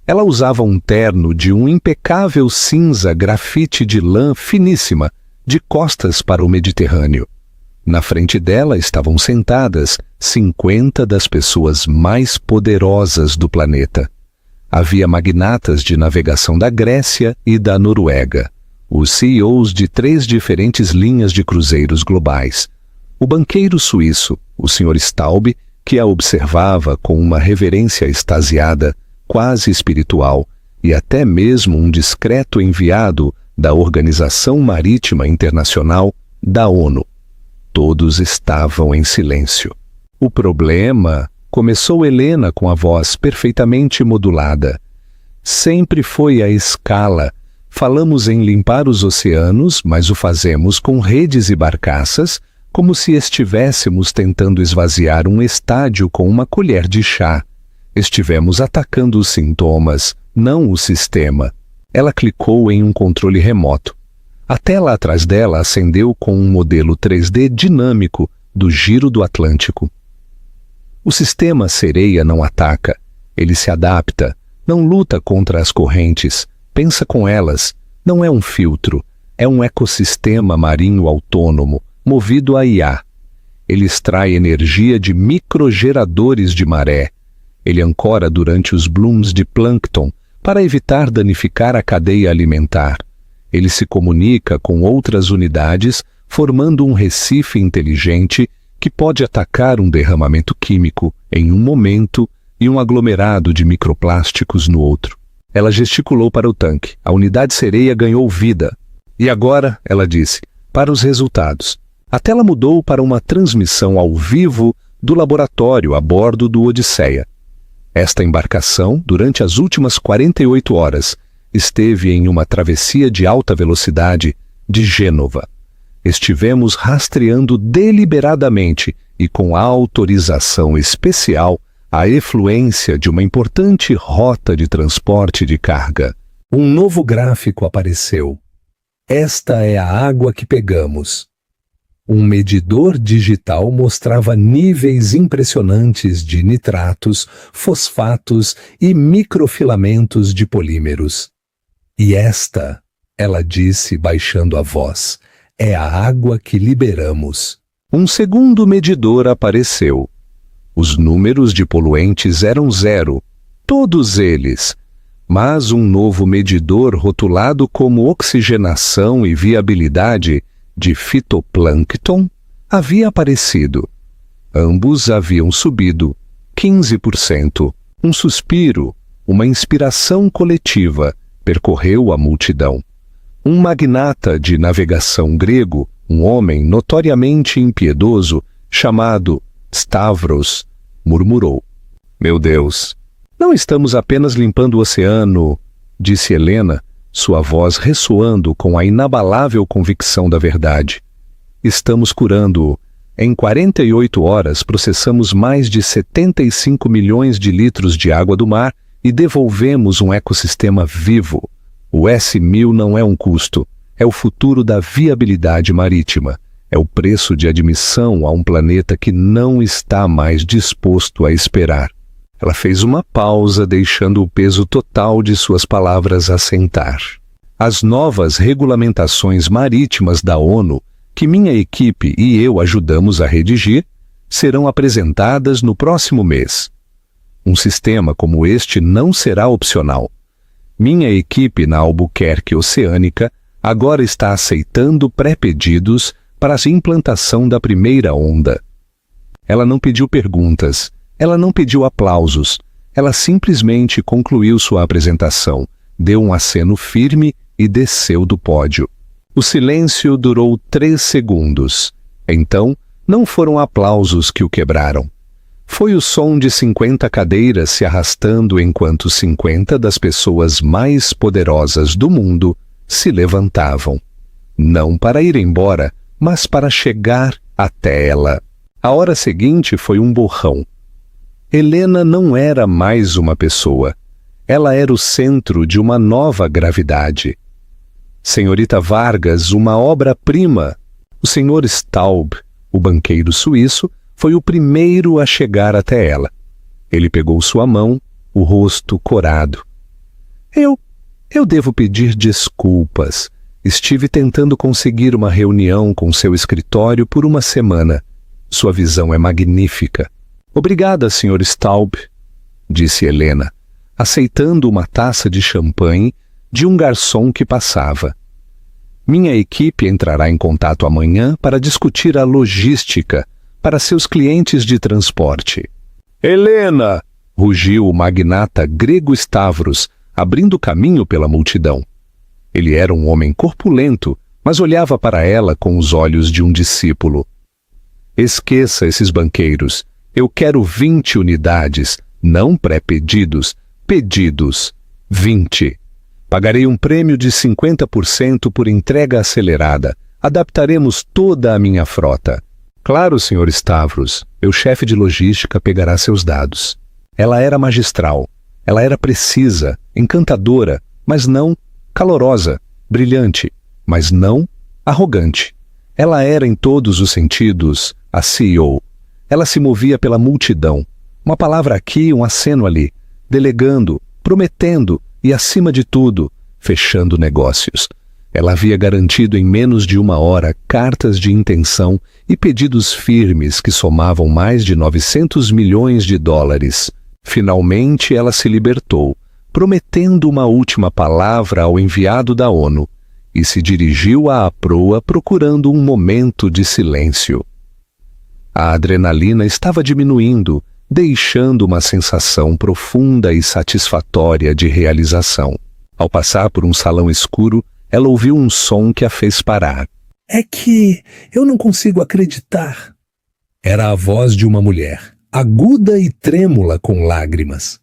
Ela usava um terno de um impecável cinza grafite de lã finíssima, de costas para o Mediterrâneo. Na frente dela estavam sentadas 50 das pessoas mais poderosas do planeta. Havia magnatas de navegação da Grécia e da Noruega, os CEOs de 3 diferentes linhas de cruzeiros globais, o banqueiro suíço, o Sr. Staub, que a observava com uma reverência extasiada, quase espiritual, e até mesmo um discreto enviado da Organização Marítima Internacional, da ONU. Todos estavam em silêncio. O problema, começou Helena com a voz perfeitamente modulada, sempre foi a escala. Falamos em limpar os oceanos, mas o fazemos com redes e barcaças, como se estivéssemos tentando esvaziar um estádio com uma colher de chá. Estivemos atacando os sintomas, não o sistema. Ela clicou em um controle remoto. A tela atrás dela acendeu com um modelo 3D dinâmico do giro do Atlântico. O sistema Sereia não ataca, ele se adapta, não luta contra as correntes, pensa com elas, não é um filtro, é um ecossistema marinho autônomo, movido a IA. Ele extrai energia de microgeradores de maré. Ele ancora durante os blooms de plâncton para evitar danificar a cadeia alimentar. Ele se comunica com outras unidades, formando um recife inteligente que pode atacar um derramamento químico em um momento e um aglomerado de microplásticos no outro. Ela gesticulou para o tanque. A unidade Sereia ganhou vida. E agora, ela disse, para os resultados. A tela mudou para uma transmissão ao vivo do laboratório a bordo do Odisseia. Esta embarcação, durante as últimas 48 horas, esteve em uma travessia de alta velocidade de Gênova. Estivemos rastreando deliberadamente e com autorização especial a efluência de uma importante rota de transporte de carga. Um novo gráfico apareceu. Esta é a água que pegamos. Um medidor digital mostrava níveis impressionantes de nitratos, fosfatos e microfilamentos de polímeros. E esta, ela disse baixando a voz, é a água que liberamos. Um segundo medidor apareceu. Os números de poluentes eram 0, todos eles. Mas um novo medidor rotulado como oxigenação e viabilidade de fitoplâncton havia aparecido. Ambos haviam subido 15%. Um suspiro, uma inspiração coletiva, percorreu a multidão. Um magnata de navegação grego, um homem notoriamente impiedoso, chamado Stavros, murmurou: "Meu Deus, não estamos apenas limpando o oceano", disse Helena, sua voz ressoando com a inabalável convicção da verdade. "Estamos curando-o. Em 48 horas processamos mais de 75 milhões de litros de água do mar e devolvemos um ecossistema vivo. O S-1000 não é um custo, é o futuro da viabilidade marítima. É o preço de admissão a um planeta que não está mais disposto a esperar." Ela fez uma pausa, deixando o peso total de suas palavras assentar. "As novas regulamentações marítimas da ONU, que minha equipe e eu ajudamos a redigir, serão apresentadas no próximo mês. Um sistema como este não será opcional. Minha equipe na Albuquerque Oceânica agora está aceitando pré-pedidos para a implantação da primeira onda." Ela não pediu perguntas, ela não pediu aplausos, ela simplesmente concluiu sua apresentação, deu um aceno firme e desceu do pódio. O silêncio durou 3 segundos. Então, não foram aplausos que o quebraram. Foi o som de 50 cadeiras se arrastando enquanto 50 das pessoas mais poderosas do mundo se levantavam. Não para ir embora, mas para chegar até ela. A hora seguinte foi um borrão. Helena não era mais uma pessoa. Ela era o centro de uma nova gravidade. Senhorita Vargas, uma obra-prima. O Sr. Staub, o banqueiro suíço, foi o primeiro a chegar até ela. Ele pegou sua mão, o rosto corado. Eu devo pedir desculpas. Estive tentando conseguir uma reunião com seu escritório por uma semana. Sua visão é magnífica." "Obrigada, Sr. Staub", disse Helena, aceitando uma taça de champanhe de um garçom que passava. "Minha equipe entrará em contato amanhã para discutir a logística para seus clientes de transporte." "Helena!" rugiu o magnata grego Stavros, abrindo caminho pela multidão. Ele era um homem corpulento, mas olhava para ela com os olhos de um discípulo. "Esqueça esses banqueiros. Eu quero 20 unidades, não pré-pedidos, pedidos. 20. Pagarei um prêmio de 50% por entrega acelerada. Adaptaremos toda a minha frota." "Claro, Sr. Stavros, meu chefe de logística pegará seus dados." Ela era magistral. Ela era precisa, encantadora, mas não calorosa, brilhante, mas não arrogante. Ela era em todos os sentidos a CEO. Ela se movia pela multidão. Uma palavra aqui, um aceno ali, delegando, prometendo e, acima de tudo, fechando negócios. Ela havia garantido em menos de 1 hora cartas de intenção e pedidos firmes que somavam mais de 900 milhões de dólares. Finalmente ela se libertou, prometendo uma última palavra ao enviado da ONU, e se dirigiu à proa procurando um momento de silêncio. A adrenalina estava diminuindo, deixando uma sensação profunda e satisfatória de realização. Ao passar por um salão escuro, ela ouviu um som que a fez parar. É que eu não consigo acreditar. Era a voz de uma mulher, aguda e trêmula com lágrimas.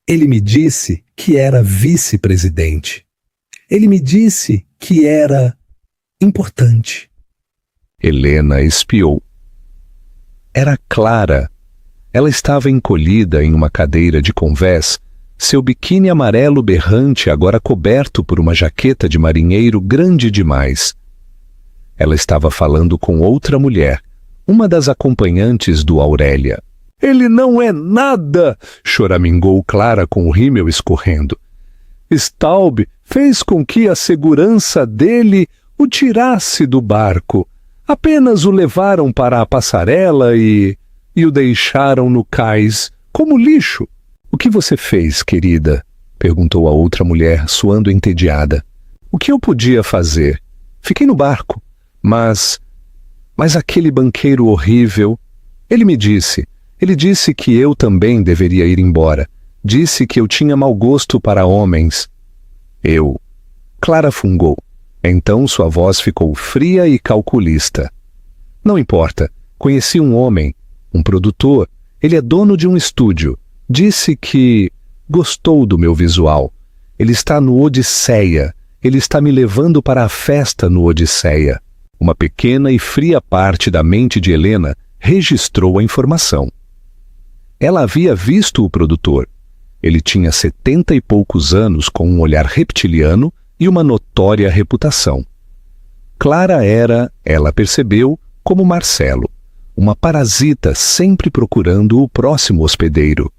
Ele me disse que era vice-presidente. Ele me disse que era importante. Helena espiou. Era Clara. Ela estava encolhida em uma cadeira de convés, seu biquíni amarelo berrante agora coberto por uma jaqueta de marinheiro grande demais. Ela estava falando com outra mulher, uma das acompanhantes do Aurélia. Ele não é nada! Choramingou Clara com o rímel escorrendo. Staub fez com que a segurança dele o tirasse do barco. Apenas o levaram para a passarela e o deixaram no cais, como lixo. O que você fez, querida? Perguntou a outra mulher, suando entediada. O que eu podia fazer? Fiquei no barco. Mas aquele banqueiro horrível... Ele disse que eu também deveria ir embora. Disse que eu tinha mau gosto para homens. Clara fungou. Então sua voz ficou fria e calculista. Não importa. Conheci um homem, um produtor. Ele é dono de um estúdio. Disse que gostou do meu visual. Ele está no Odisseia. Ele está me levando para a festa no Odisseia. Uma pequena e fria parte da mente de Helena registrou a informação. Ela havia visto o produtor. Ele tinha 70 e poucos anos, com um olhar reptiliano e uma notória reputação. Clara era, ela percebeu, como Marcelo, uma parasita sempre procurando o próximo hospedeiro.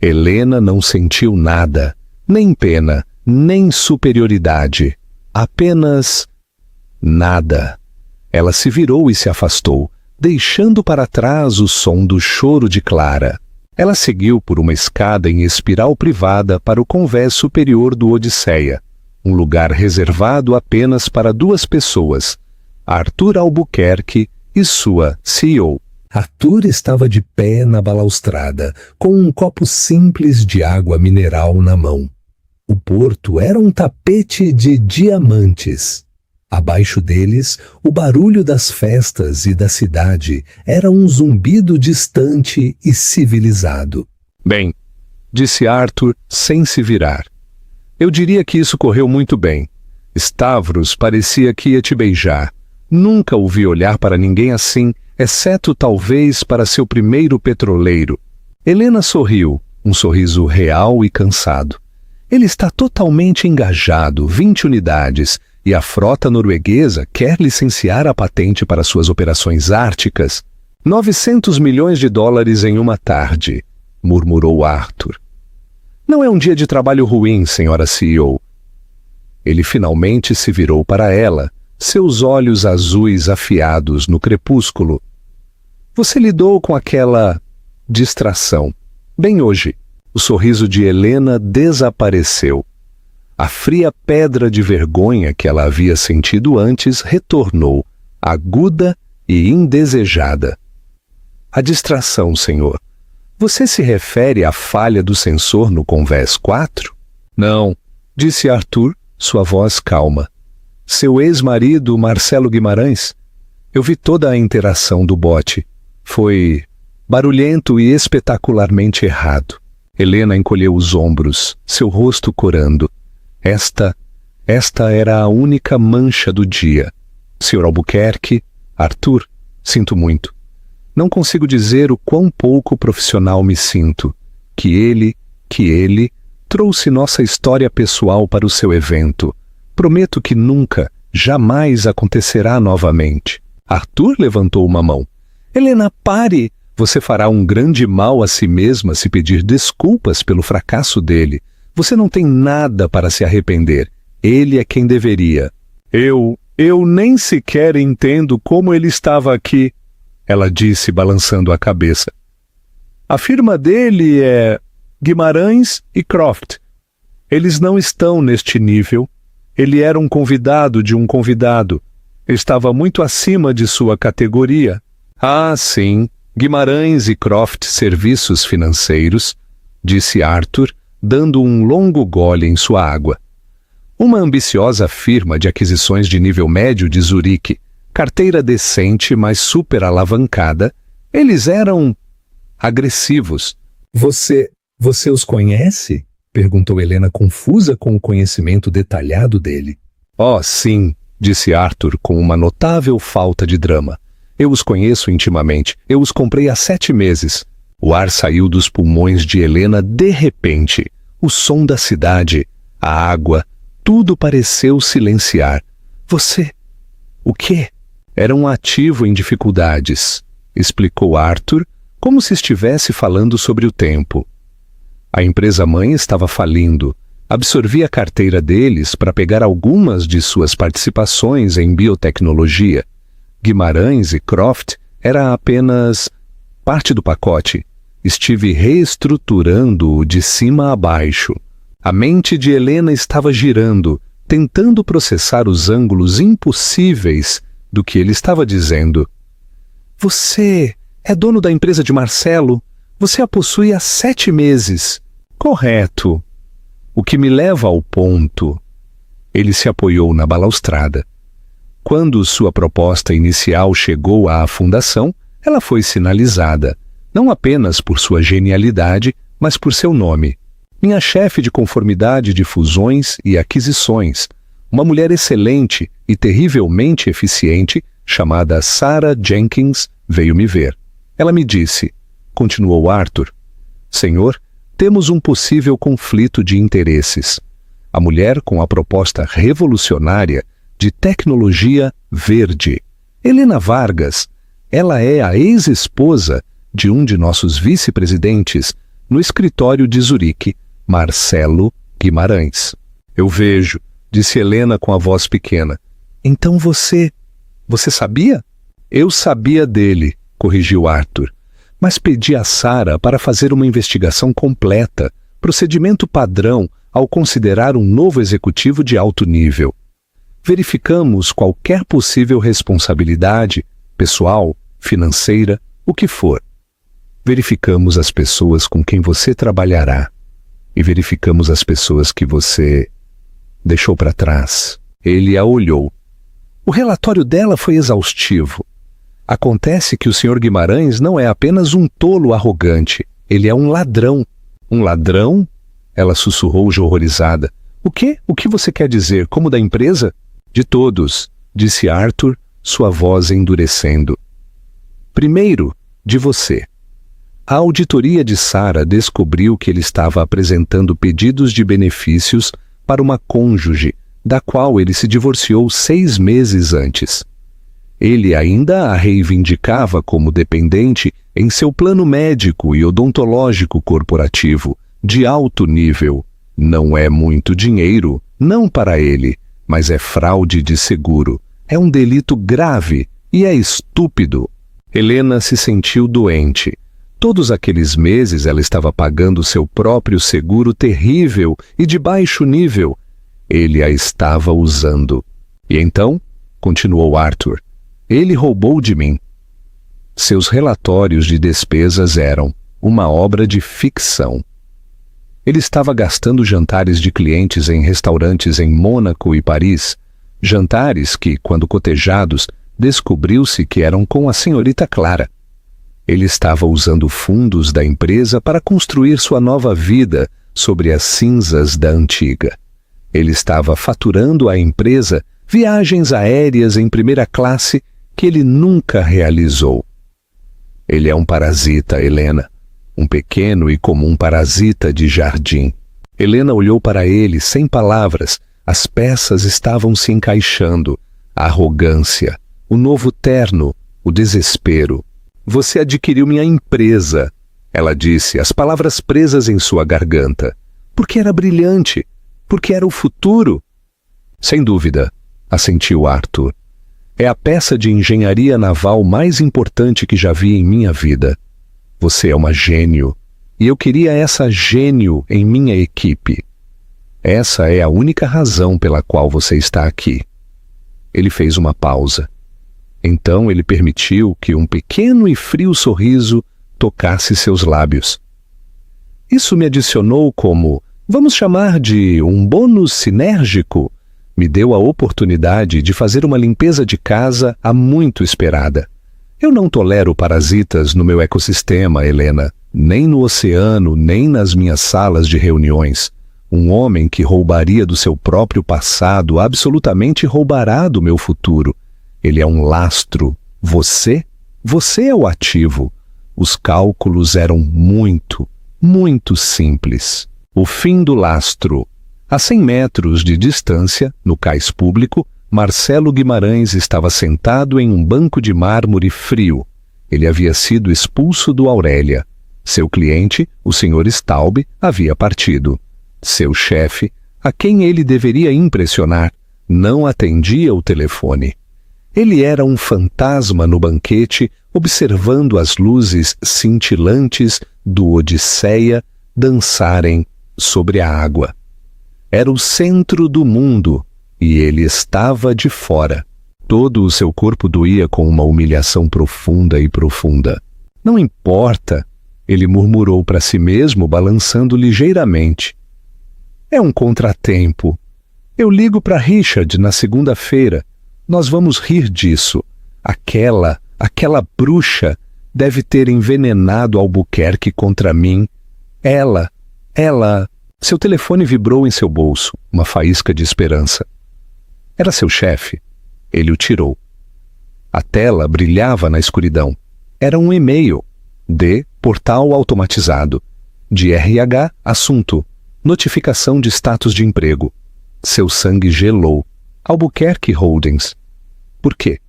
Helena não sentiu nada, nem pena, nem superioridade, apenas nada. Ela se virou e se afastou, deixando para trás o som do choro de Clara. Ela seguiu por uma escada em espiral privada para o convés superior do Odisseia, um lugar reservado apenas para duas pessoas, Arthur Albuquerque e sua CEO. Arthur estava de pé na balaustrada, com um copo simples de água mineral na mão. O porto era um tapete de diamantes. Abaixo deles, o barulho das festas e da cidade era um zumbido distante e civilizado. Bem, disse Arthur sem se virar. Eu diria que isso correu muito bem. Stavros parecia que ia te beijar. Nunca o vi olhar para ninguém assim, exceto talvez para seu primeiro petroleiro. Helena sorriu, um sorriso real e cansado. Ele está totalmente engajado, 20 unidades, e a frota norueguesa quer licenciar a patente para suas operações árticas. 900 milhões de dólares em uma tarde, murmurou Arthur. Não é um dia de trabalho ruim, senhora CEO. Ele finalmente se virou para ela, seus olhos azuis afiados no crepúsculo. Você lidou com aquela distração. Bem hoje, o sorriso de Helena desapareceu. A fria pedra de vergonha que ela havia sentido antes retornou, aguda e indesejada. A distração, senhor. Você se refere à falha do sensor no Convés 4? Não, disse Arthur, sua voz calma. Seu ex-marido, Marcelo Guimarães? Eu vi toda a interação do bote. Foi barulhento e espetacularmente errado. Helena encolheu os ombros, seu rosto corando. Esta era a única mancha do dia. Sr. Albuquerque, Arthur, sinto muito. Não consigo dizer o quão pouco profissional me sinto. Que ele trouxe nossa história pessoal para o seu evento. Prometo que nunca, jamais acontecerá novamente. Arthur levantou uma mão. Helena, pare! Você fará um grande mal a si mesma se pedir desculpas pelo fracasso dele. Você não tem nada para se arrepender. Ele é quem deveria. Eu nem sequer entendo como ele estava aqui, ela disse, balançando a cabeça. A firma dele é Guimarães e Croft. Eles não estão neste nível. Ele era um convidado de um convidado. Estava muito acima de sua categoria. Ah, sim, Guimarães e Croft Serviços Financeiros, disse Arthur, dando um longo gole em sua água. Uma ambiciosa firma de aquisições de nível médio de Zurique, carteira decente, mas super alavancada. Eles eram agressivos. Você os conhece? Perguntou Helena, confusa com o conhecimento detalhado dele. Oh, sim, disse Arthur com uma notável falta de drama. Eu os conheço intimamente. Eu os comprei há 7 meses. O ar saiu dos pulmões de Helena de repente. O som da cidade, a água, tudo pareceu silenciar. Você... O quê? Era um ativo em dificuldades, explicou Arthur, como se estivesse falando sobre o tempo. A empresa-mãe estava falindo. Absorvi a carteira deles para pegar algumas de suas participações em biotecnologia. Guimarães e Croft era apenas parte do pacote. Estive reestruturando-o de cima a baixo. A mente de Helena estava girando, tentando processar os ângulos impossíveis do que ele estava dizendo. Você é dono da empresa de Marcelo? Você a possui há 7 meses. Correto. O que me leva ao ponto. Ele se apoiou na balaustrada. Quando sua proposta inicial chegou à fundação, ela foi sinalizada, não apenas por sua genialidade, mas por seu nome. Minha chefe de conformidade de fusões e aquisições, uma mulher excelente e terrivelmente eficiente, chamada Sarah Jenkins, veio me ver. Ela me disse, continuou Arthur, Senhor, temos um possível conflito de interesses. A mulher com a proposta revolucionária de tecnologia verde. Helena Vargas, ela é a ex-esposa de um de nossos vice-presidentes no escritório de Zurique, Marcelo Guimarães. Eu vejo, disse Helena com a voz pequena. Então você sabia? Eu sabia dele, corrigiu Arthur, mas pedi a Sarah para fazer uma investigação completa, procedimento padrão ao considerar um novo executivo de alto nível. Verificamos qualquer possível responsabilidade, pessoal, financeira, o que for. Verificamos as pessoas com quem você trabalhará e verificamos as pessoas que você deixou para trás. Ele a olhou. O relatório dela foi exaustivo. Acontece que o Sr. Guimarães não é apenas um tolo arrogante, ele é um ladrão. Um ladrão? Ela sussurrou horrorizada. O quê? O que você quer dizer? Como da empresa? De todos, disse Arthur, sua voz endurecendo. Primeiro, de você. A auditoria de Sarah descobriu que ele estava apresentando pedidos de benefícios para uma cônjuge, da qual ele se divorciou 6 meses antes. Ele ainda a reivindicava como dependente em seu plano médico e odontológico corporativo, de alto nível. Não é muito dinheiro, não para ele, mas é fraude de seguro. É um delito grave e é estúpido. Helena se sentiu doente. Todos aqueles meses ela estava pagando seu próprio seguro terrível e de baixo nível. Ele a estava usando. E então, continuou Arthur, ele roubou de mim. Seus relatórios de despesas eram uma obra de ficção. Ele estava gastando jantares de clientes em restaurantes em Mônaco e Paris, jantares que, quando cotejados, descobriu-se que eram com a senhorita Clara. Ele estava usando fundos da empresa para construir sua nova vida sobre as cinzas da antiga. Ele estava faturando à empresa viagens aéreas em primeira classe que ele nunca realizou. Ele é um parasita, Helena. Um pequeno e comum parasita de jardim. Helena olhou para ele sem palavras. As peças estavam se encaixando. A arrogância, o novo terno, o desespero. Você adquiriu minha empresa, ela disse, as palavras presas em sua garganta. Porque era brilhante, porque era o futuro. Sem dúvida, assentiu Arthur. É a peça de engenharia naval mais importante que já vi em minha vida. Você é uma gênio, e eu queria essa gênio em minha equipe. Essa é a única razão pela qual você está aqui. Ele fez uma pausa. Então ele permitiu que um pequeno e frio sorriso tocasse seus lábios. Isso me adicionou como Vamos chamar de um bônus sinérgico. Me deu a oportunidade de fazer uma limpeza de casa há muito esperada. Eu não tolero parasitas no meu ecossistema, Helena, nem no oceano, nem nas minhas salas de reuniões. Um homem que roubaria do seu próprio passado absolutamente roubará do meu futuro. Ele é um lastro. Você é o ativo. Os cálculos eram muito simples. O fim do lastro. A 100 metros de distância, no cais público, Marcelo Guimarães estava sentado em um banco de mármore frio. Ele havia sido expulso do Aurélia. Seu cliente, o Sr. Staub, havia partido. Seu chefe, a quem ele deveria impressionar, não atendia o telefone. Ele era um fantasma no banquete, observando as luzes cintilantes do Odisseia dançarem sobre a água. Era o centro do mundo, e ele estava de fora. Todo o seu corpo doía com uma humilhação profunda. Não importa, ele murmurou para si mesmo, balançando ligeiramente. É um contratempo. Eu ligo para Richard na segunda-feira. Nós vamos rir disso. Aquela bruxa deve ter envenenado Albuquerque contra mim. Ela... Seu telefone vibrou em seu bolso, uma faísca de esperança. Era seu chefe. Ele o tirou. A tela brilhava na escuridão. Era um e-mail. De portal automatizado. De RH, assunto. Notificação de status de emprego. Seu sangue gelou. Albuquerque Holdings. Por quê?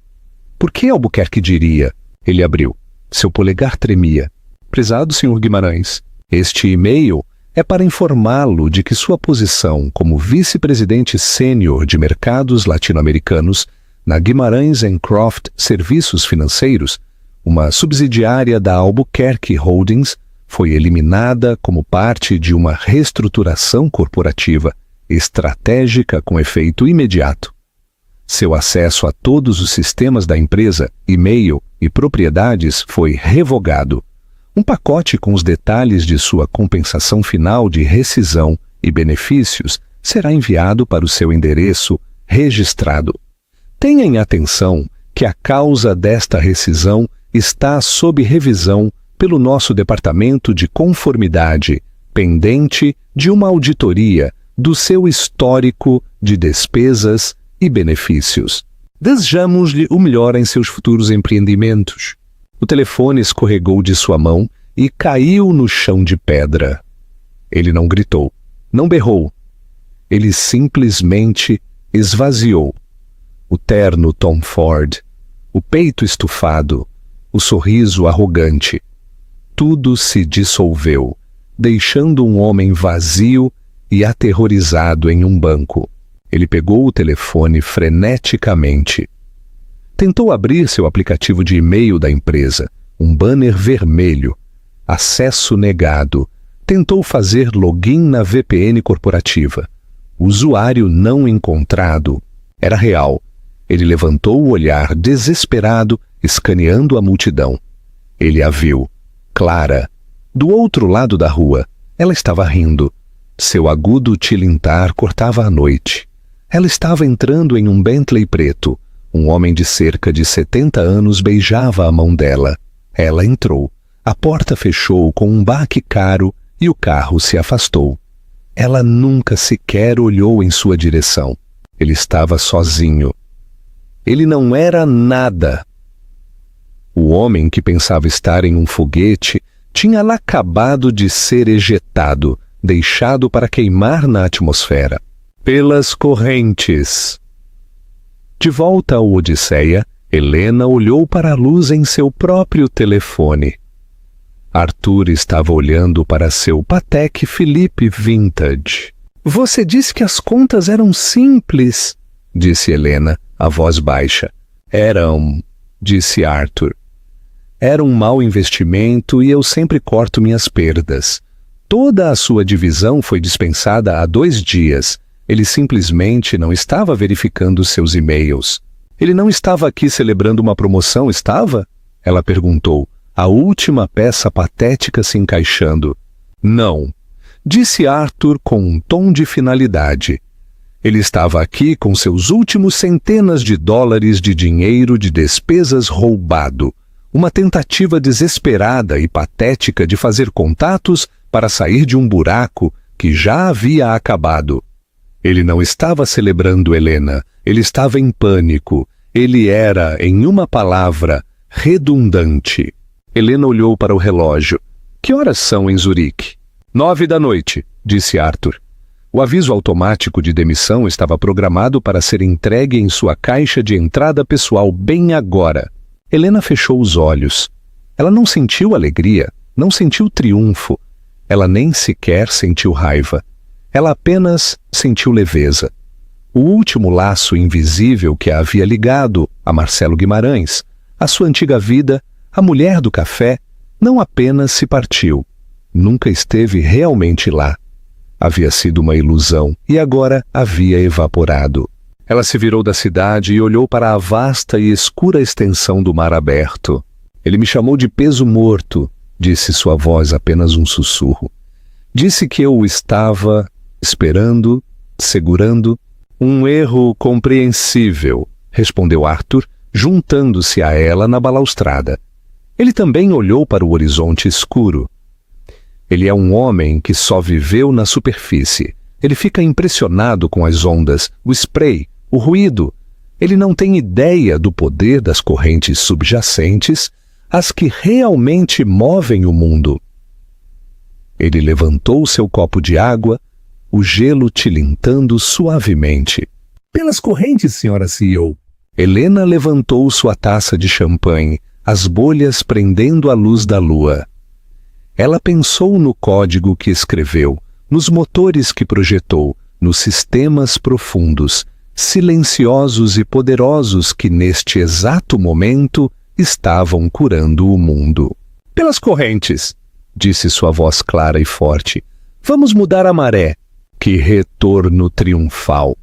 Por que Albuquerque diria? Ele abriu. Seu polegar tremia. Prezado Sr. Guimarães, este e-mail é para informá-lo de que sua posição como vice-presidente sênior de mercados latino-americanos na Guimarães & Croft Serviços Financeiros, uma subsidiária da Albuquerque Holdings, foi eliminada como parte de uma reestruturação corporativa estratégica com efeito imediato. Seu acesso a todos os sistemas da empresa, e-mail e propriedades foi revogado. Um pacote com os detalhes de sua compensação final de rescisão e benefícios será enviado para o seu endereço registrado. Tenha em atenção que a causa desta rescisão está sob revisão pelo nosso Departamento de Conformidade, pendente de uma auditoria do seu histórico de despesas e benefícios. Desejamos-lhe o melhor em seus futuros empreendimentos. O telefone escorregou de sua mão e caiu no chão de pedra. Ele não gritou, não berrou. Ele simplesmente esvaziou. O terno Tom Ford, o peito estufado, o sorriso arrogante. Tudo se dissolveu, deixando um homem vazio e aterrorizado em um banco. Ele pegou o telefone freneticamente. Tentou abrir seu aplicativo de e-mail da empresa, um banner vermelho. Acesso negado. Tentou fazer login na VPN corporativa. Usuário não encontrado. Era real. Ele levantou o olhar desesperado, escaneando a multidão. Ele a viu. Clara. Do outro lado da rua. Ela estava rindo. Seu agudo tilintar cortava a noite. Ela estava entrando em um Bentley preto. Um homem de cerca de 70 anos beijava a mão dela. Ela entrou. A porta fechou com um baque caro e o carro se afastou. Ela nunca sequer olhou em sua direção. Ele estava sozinho. Ele não era nada. O homem que pensava estar em um foguete tinha acabado de ser ejetado, deixado para queimar na atmosfera. Pelas correntes. De volta ao Odisseia, Helena olhou para a luz em seu próprio telefone. Arthur estava olhando para seu Patek Philippe Vintage. Você disse que as contas eram simples, disse Helena, a voz baixa. Eram, disse Arthur. Era um mau investimento e eu sempre corto minhas perdas. Toda a sua divisão foi dispensada há 2 dias. Ele simplesmente não estava verificando seus e-mails. Ele não estava aqui celebrando uma promoção, estava? Ela perguntou, a última peça patética se encaixando. Não. disse Arthur com um tom de finalidade. Ele estava aqui com seus últimos centenas de dólares de dinheiro de despesas roubado, uma tentativa desesperada e patética de fazer contatos para sair de um buraco que já havia acabado. Ele não estava celebrando Helena, ele estava em pânico. Ele era, em uma palavra, redundante. Helena olhou para o relógio. Que horas são em Zurique? 9 da noite, disse Arthur. O aviso automático de demissão estava programado para ser entregue em sua caixa de entrada pessoal bem agora. Helena fechou os olhos. Ela não sentiu alegria, não sentiu triunfo. Ela nem sequer sentiu raiva. Ela apenas sentiu leveza. O último laço invisível que a havia ligado a Marcelo Guimarães, a sua antiga vida, a mulher do café, não apenas se partiu. Nunca esteve realmente lá. Havia sido uma ilusão e agora havia evaporado. Ela se virou da cidade e olhou para a vasta e escura extensão do mar aberto. Ele me chamou de peso morto, disse sua voz apenas um sussurro. Disse que eu o estava esperando, segurando. Um erro compreensível, respondeu Arthur, juntando-se a ela na balaustrada. Ele também olhou para o horizonte escuro. Ele é um homem que só viveu na superfície. Ele fica impressionado com as ondas, o spray, o ruído. Ele não tem ideia do poder das correntes subjacentes, as que realmente movem o mundo. Ele levantou seu copo de água, o gelo tilintando suavemente. Pelas correntes, senhora CEO. Helena levantou sua taça de champanhe, as bolhas prendendo a luz da lua. Ela pensou no código que escreveu, nos motores que projetou, nos sistemas profundos, silenciosos e poderosos que neste exato momento estavam curando o mundo. Pelas correntes, disse sua voz clara e forte. Vamos mudar a maré. Que retorno triunfal!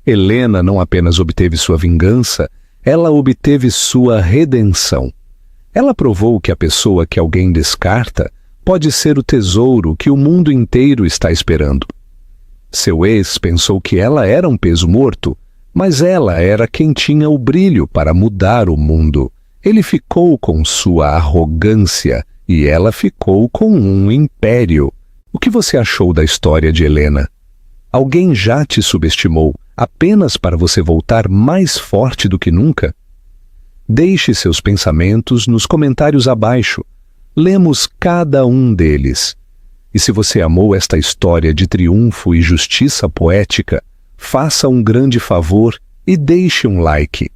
Helena não apenas obteve sua vingança, ela obteve sua redenção. Ela provou que a pessoa que alguém descarta pode ser o tesouro que o mundo inteiro está esperando. Seu ex pensou que ela era um peso morto, mas ela era quem tinha o brilho para mudar o mundo. Ele ficou com sua arrogância e ela ficou com um império. O que você achou da história de Helena? Alguém já te subestimou apenas para você voltar mais forte do que nunca? Deixe seus pensamentos nos comentários abaixo. Lemos cada um deles. E se você amou esta história de triunfo e justiça poética, faça um grande favor e deixe um like.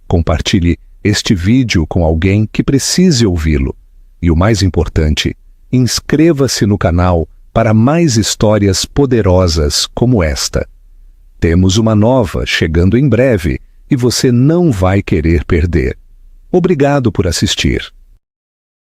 Compartilhe este vídeo com alguém que precise ouvi-lo. E o mais importante, inscreva-se no canal para mais histórias poderosas como esta. Temos uma nova chegando em breve e você não vai querer perder. Obrigado por assistir.